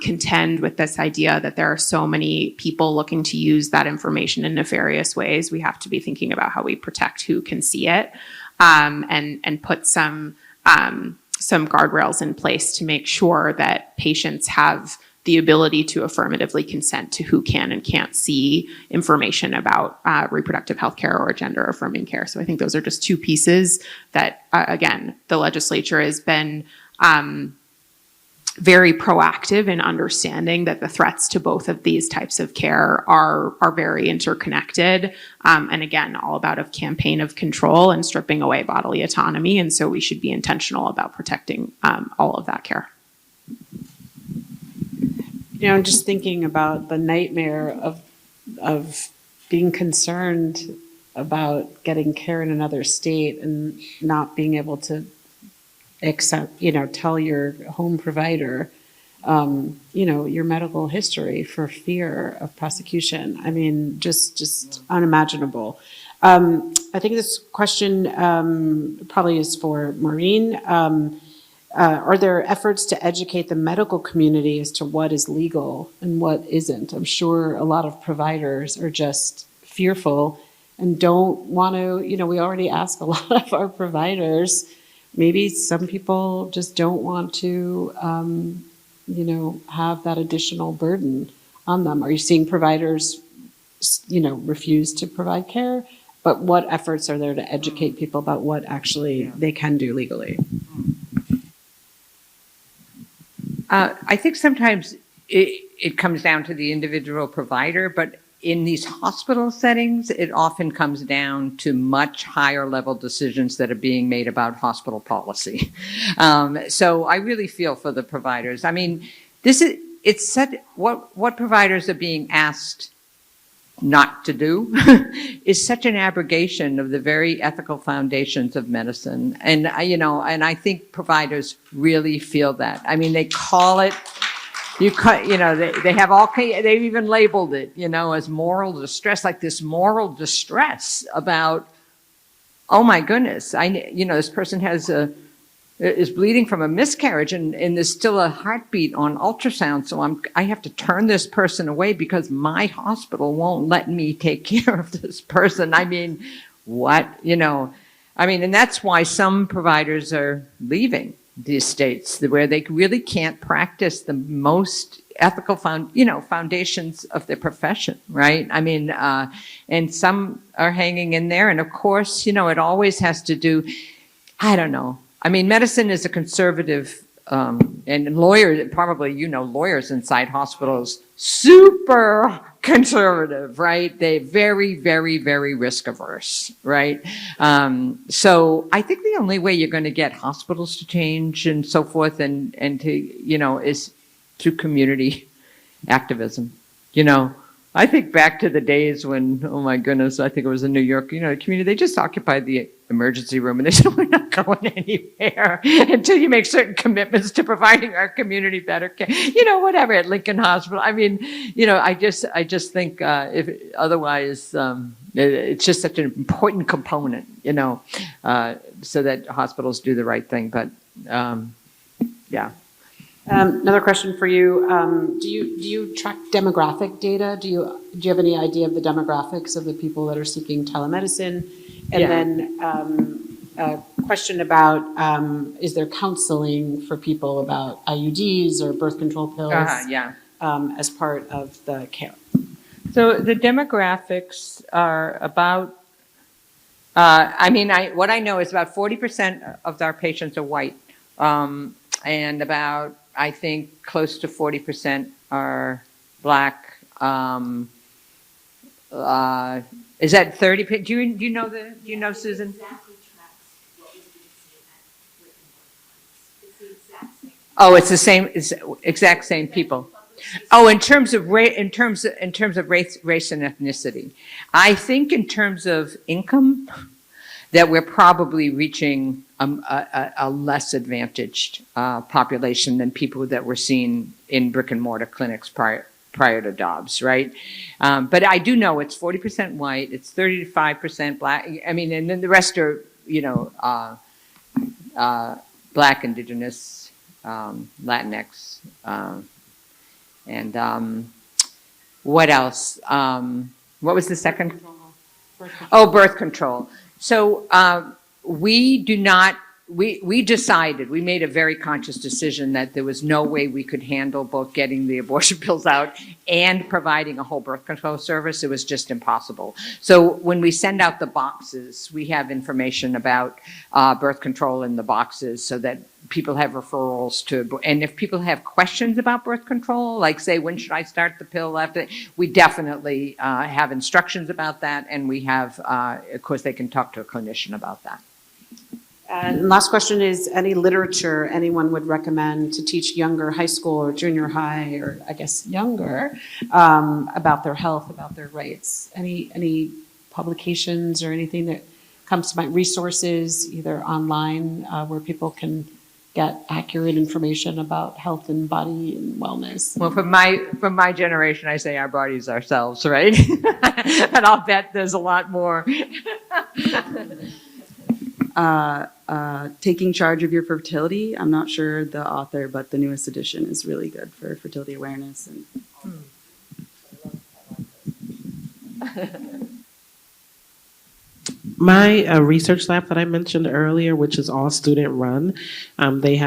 contend with this idea that there are so many people looking to use that information in nefarious ways, we have to be thinking about how we protect who can see it, and put some guardrails in place to make sure that patients have the ability to affirmatively consent to who can and can't see information about reproductive health care or gender affirming care. So I think those are just two pieces that, again, the legislature has been very proactive in understanding that the threats to both of these types of care are very interconnected. And again, all about a campaign of control and stripping away bodily autonomy. And so we should be intentional about protecting all of that care. You know, I'm just thinking about the nightmare of being concerned about getting care in another state and not being able to tell your home provider, your medical history for fear of prosecution. I mean, just unimaginable. I think this question probably is for Maureen. Are there efforts to educate the medical community as to what is legal and what isn't? I'm sure a lot of providers are just fearful and don't want to, we already ask a lot of our providers. Maybe some people just don't want to, have that additional burden on them. Are you seeing providers, refuse to provide care? But what efforts are there to educate people about what actually they can do legally? I think sometimes it comes down to the individual provider, but in these hospital settings, it often comes down to much higher level decisions that are being made about hospital policy. So I really feel for the providers. I mean, it's said what providers are being asked not to do is such an abrogation of the very ethical foundations of medicine. And I think providers really feel that. I mean, they call it, they have they've even labeled it, as moral distress, like this moral distress about, oh my goodness, this person is bleeding from a miscarriage and there's still a heartbeat on ultrasound. So I have to turn this person away because my hospital won't let me take care of this person. I mean, what, and that's why some providers are leaving these states where they really can't practice the most ethical foundations of their profession, right? I mean, and some are hanging in there. And of course, it always has to do, I don't know. I mean, medicine is a conservative, and lawyers, probably lawyers inside hospitals, super conservative, right? They're very, very, very risk averse, right? So I think the only way you're going to get hospitals to change and so forth and to, is through community activism. I think back to the days when, oh my goodness, I think it was in New York, the community, they just occupied the emergency room and they said, we're not going anywhere until you make certain commitments to providing our community better care, whatever, at Lincoln Hospital. I mean, I just think if otherwise, it's just such an important component, so that hospitals do the right thing. But yeah. Another question for you. Do you track demographic data? Do you have any idea of the demographics of the people that are seeking telemedicine? And then a question about, is there counseling for people about IUDs or birth control pills as part of the care? So the demographics are about, what I know is about 40% of our patients are white, and about, I think, close to 40% are Black. Is that 30? Do you know, Susan? Exactly tracks what was being seen at written. It's the exact same. Oh, it's the same. It's exact same people. Oh, in terms of race and ethnicity, I think in terms of income, that we're probably reaching a less advantaged population than people that were seen in brick and mortar clinics prior to Dobbs, right? But I do know it's 40% white, it's 35% black. I mean, and then the rest are, Black, Indigenous, Latinx, and what else? What was the second? Oh, birth control. So we decided, we made a very conscious decision that there was no way we could handle both getting the abortion pills out and providing a whole birth control service. It was just impossible. So when we send out the boxes, we have information about birth control in the boxes so that people have referrals to, and if people have questions about birth control, like say, when should I start the pill after, we definitely have instructions about that, and we have, of course, they can talk to a clinician about that. And last question is, any literature anyone would recommend to teach younger high school or junior high, or I guess younger, about their health, about their rights? Any publications or anything that comes to mind, resources, either online, where people can get accurate information about health and body and wellness? Well, from my generation, I say our bodies ourselves, right? And I'll bet there's a lot more. Taking Charge of Your Fertility. I'm not sure the author, but the newest edition is really good for fertility awareness. And My research lab that I mentioned earlier, which is all student run, they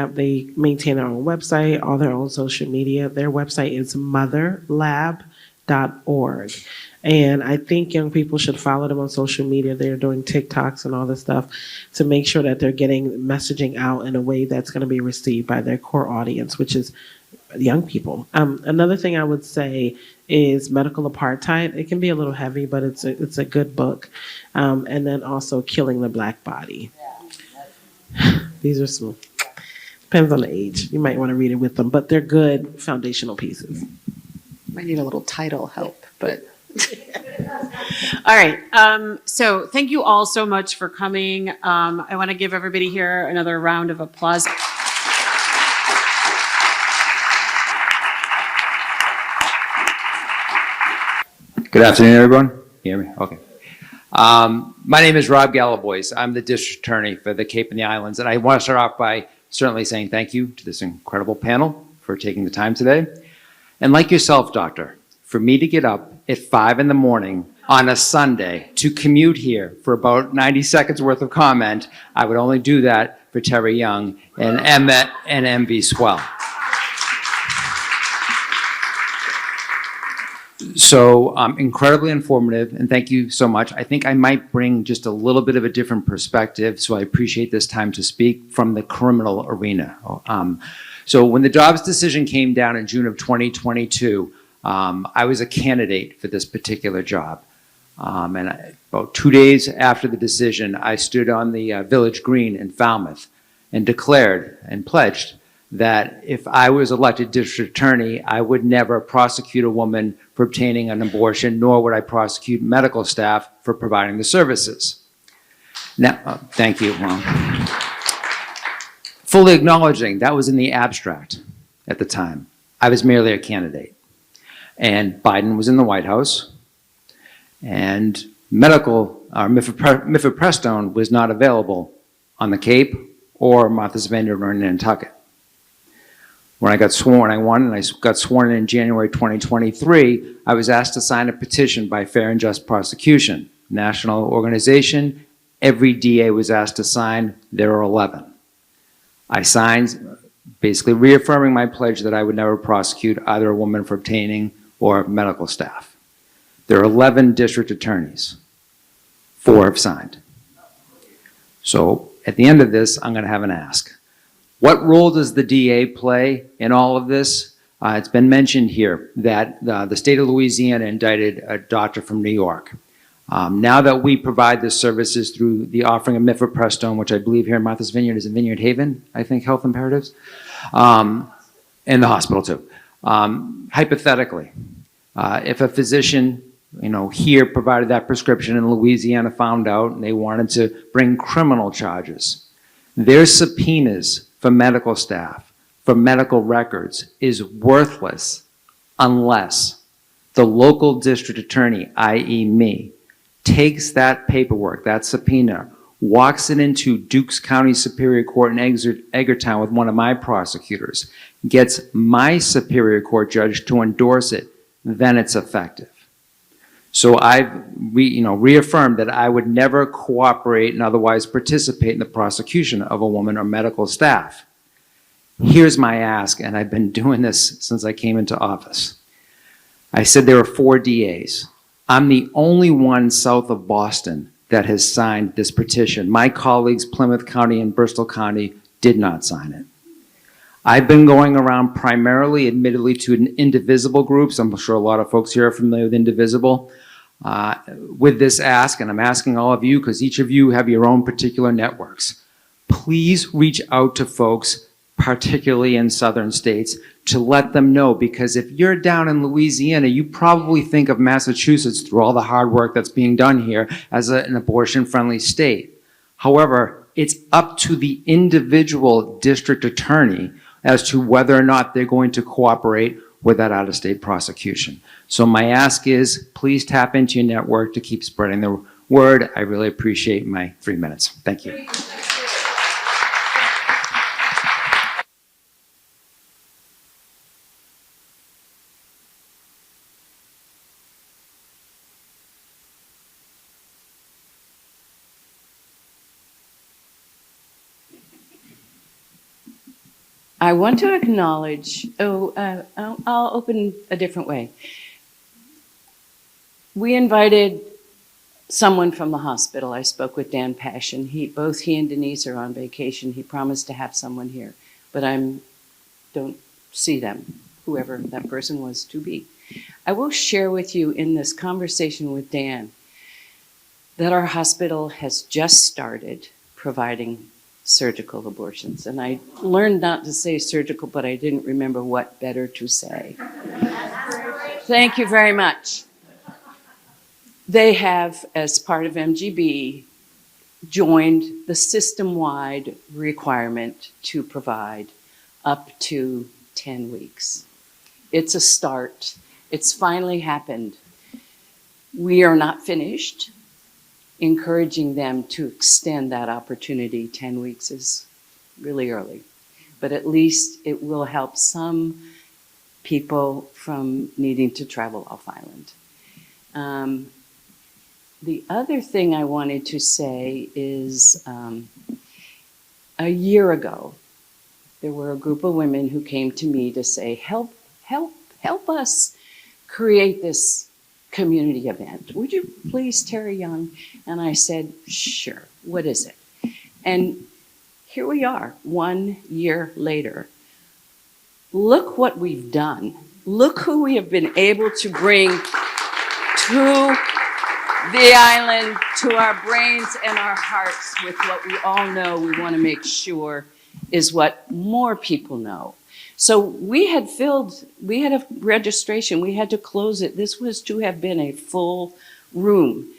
maintain their own website, all their own social media. Their website is motherlab.org. And I think young people should follow them on social media. They're doing TikToks and all this stuff to make sure that they're getting messaging out in a way that's going to be received by their core audience, which is young people. Another thing I would say is Medical Apartheid. It can be a little heavy, but it's a good book. And then also Killing the Black Body. These are some, depends on the age. You might want to read it with them, but they're good foundational pieces. Might need a little title help, but. All right. So thank you all so much for coming. I want to give everybody here another round of applause. Good afternoon, everyone. Can you hear me? Okay. My name is Rob Gallibois. I'm the district attorney for the Cape and the Islands, and I want to start off by certainly saying thank you to this incredible panel for taking the time today. And like yourself, doctor, for me to get up at 5 in the morning on a Sunday to commute here for about 90 seconds worth of comment, I would only do that for Terry Young and Emmett and MV Swell. So incredibly informative, and thank you so much. I think I might bring just a little bit of a different perspective, so I appreciate this time to speak from the criminal arena. So when the Dobbs decision came down in June of 2022, I was a candidate for this particular job. About 2 days after the decision, I stood on the Village Green in Falmouth and declared and pledged that if I was elected district attorney, I would never prosecute a woman for obtaining an abortion, nor would I prosecute medical staff for providing the services. Now, thank you, Ron. Fully acknowledging that was in the abstract at the time. I was merely a candidate. And Biden was in the White House, and mifepristone was not available on the Cape or Martha's Vineyard or Nantucket. When I got sworn, I won, and I got sworn in January 2023, I was asked to sign a petition by Fair and Just Prosecution, national organization. Every DA was asked to sign. There are 11. I signed, basically reaffirming my pledge that I would never prosecute either a woman for obtaining or medical staff. There are 11 district attorneys. 4 have signed. So at the end of this, I'm going to have an ask. What role does the DA play in all of this? It's been mentioned here that the state of Louisiana indicted a doctor from New York. Now that we provide the services through the offering of mifepristone, which I believe here in Martha's Vineyard is in Vineyard Haven, I think, health imperatives, and the hospital too. Hypothetically, if a physician here provided that prescription, and Louisiana found out and they wanted to bring criminal charges. Their subpoenas for medical staff, for medical records, is worthless unless the local district attorney, i.e. me, takes that paperwork, that subpoena, walks it into Dukes County Superior Court in Edgartown with one of my prosecutors, gets my Superior Court judge to endorse it, then it's effective. So I've reaffirmed that I would never cooperate and otherwise participate in the prosecution of a woman or medical staff. Here's my ask, and I've been doing this since I came into office. I said there are 4 DAs. I'm the only one south of Boston that has signed this petition. My colleagues, Plymouth County and Bristol County, did not sign it. I've been going around primarily, admittedly, to indivisible groups. I'm sure a lot of folks here are familiar with indivisible. With this ask, and I'm asking all of you because each of you have your own particular networks. Please reach out to folks, particularly in southern states, to let them know, because if you're down in Louisiana, you probably think of Massachusetts, through all the hard work that's being done here, as an abortion-friendly state. However, it's up to the individual district attorney as to whether or not they're going to cooperate with that out-of-state prosecution. So my ask is, please tap into your network to keep spreading the word. I really appreciate my 3 minutes. Thank you. I want to acknowledge, I'll open a different way. We invited someone from the hospital. I spoke with Dan Passion. Both he and Denise are on vacation. He promised to have someone here, but don't see them, whoever that person was to be. I will share with you in this conversation with Dan that our hospital has just started providing surgical abortions. And I learned not to say surgical, but I didn't remember what better to say. Thank you very much. They have, as part of MGB, joined the system-wide requirement to provide up to 10 weeks. It's a start. It's finally happened. We are not finished. Encouraging them to extend that opportunity. 10 weeks is really early, but at least it will help some people from needing to travel off island. The other thing I wanted to say is a year ago, there were a group of women who came to me to say, help us create this community event. Would you please, Terry Young? And I said, sure, what is it? And here we are, 1 year later. Look what we've done. Look who we have been able to bring to the island, to our brains and our hearts with what we all know we want to make sure is what more people know. So we had a registration, we had to close it. This was to have been a full room.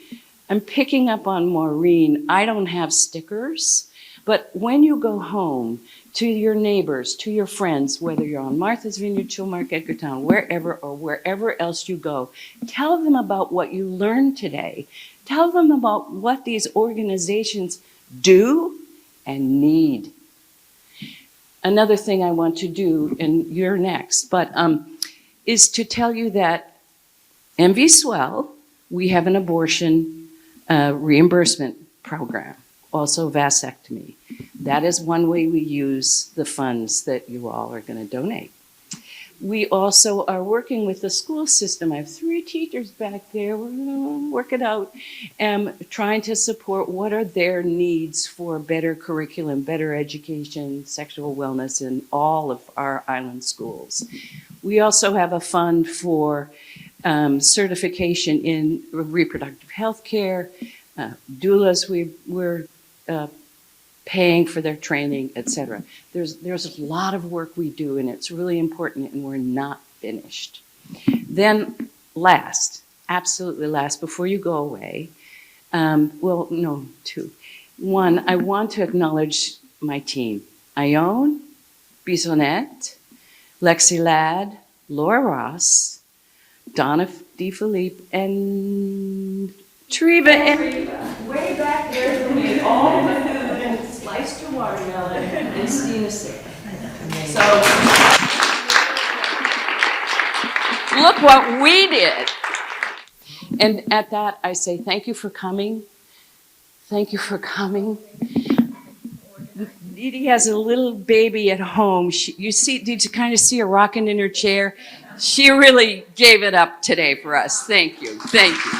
I'm picking up on Maureen. I don't have stickers, but when you go home to your neighbors, to your friends, whether you're on Martha's Vineyard, Chilmark, Edgartown, wherever else you go, tell them about what you learned today. Tell them about what these organizations do and need. Another thing I want to do, and you're next, but is to tell you that MV Swell, we have an abortion reimbursement program, also vasectomy. That is one way we use the funds that you all are going to donate. We also are working with the school system. I have 3 teachers back there. We're going to work it out, trying to support what are their needs for better curriculum, better education, sexual wellness in all of our island schools. We also have a fund for certification in reproductive health care. Doulas, we're paying for their training, etc. There's a lot of work we do, and it's really important, and we're not finished. Then last, absolutely last, before you go away, well, no, two. One, I want to acknowledge my team. Ione, Bisonette, Lexi Ladd, Laura Ross, Donna DeFilippe, and Treva. And way back there who made all the food and sliced your watermelon, and Stina Sick. So, look what we did. And at that, I say thank you for coming. Thank you for coming. Dee Dee has a little baby at home. Did you kind of see her rocking in her chair? She really gave it up today for us. Thank you. Thank you.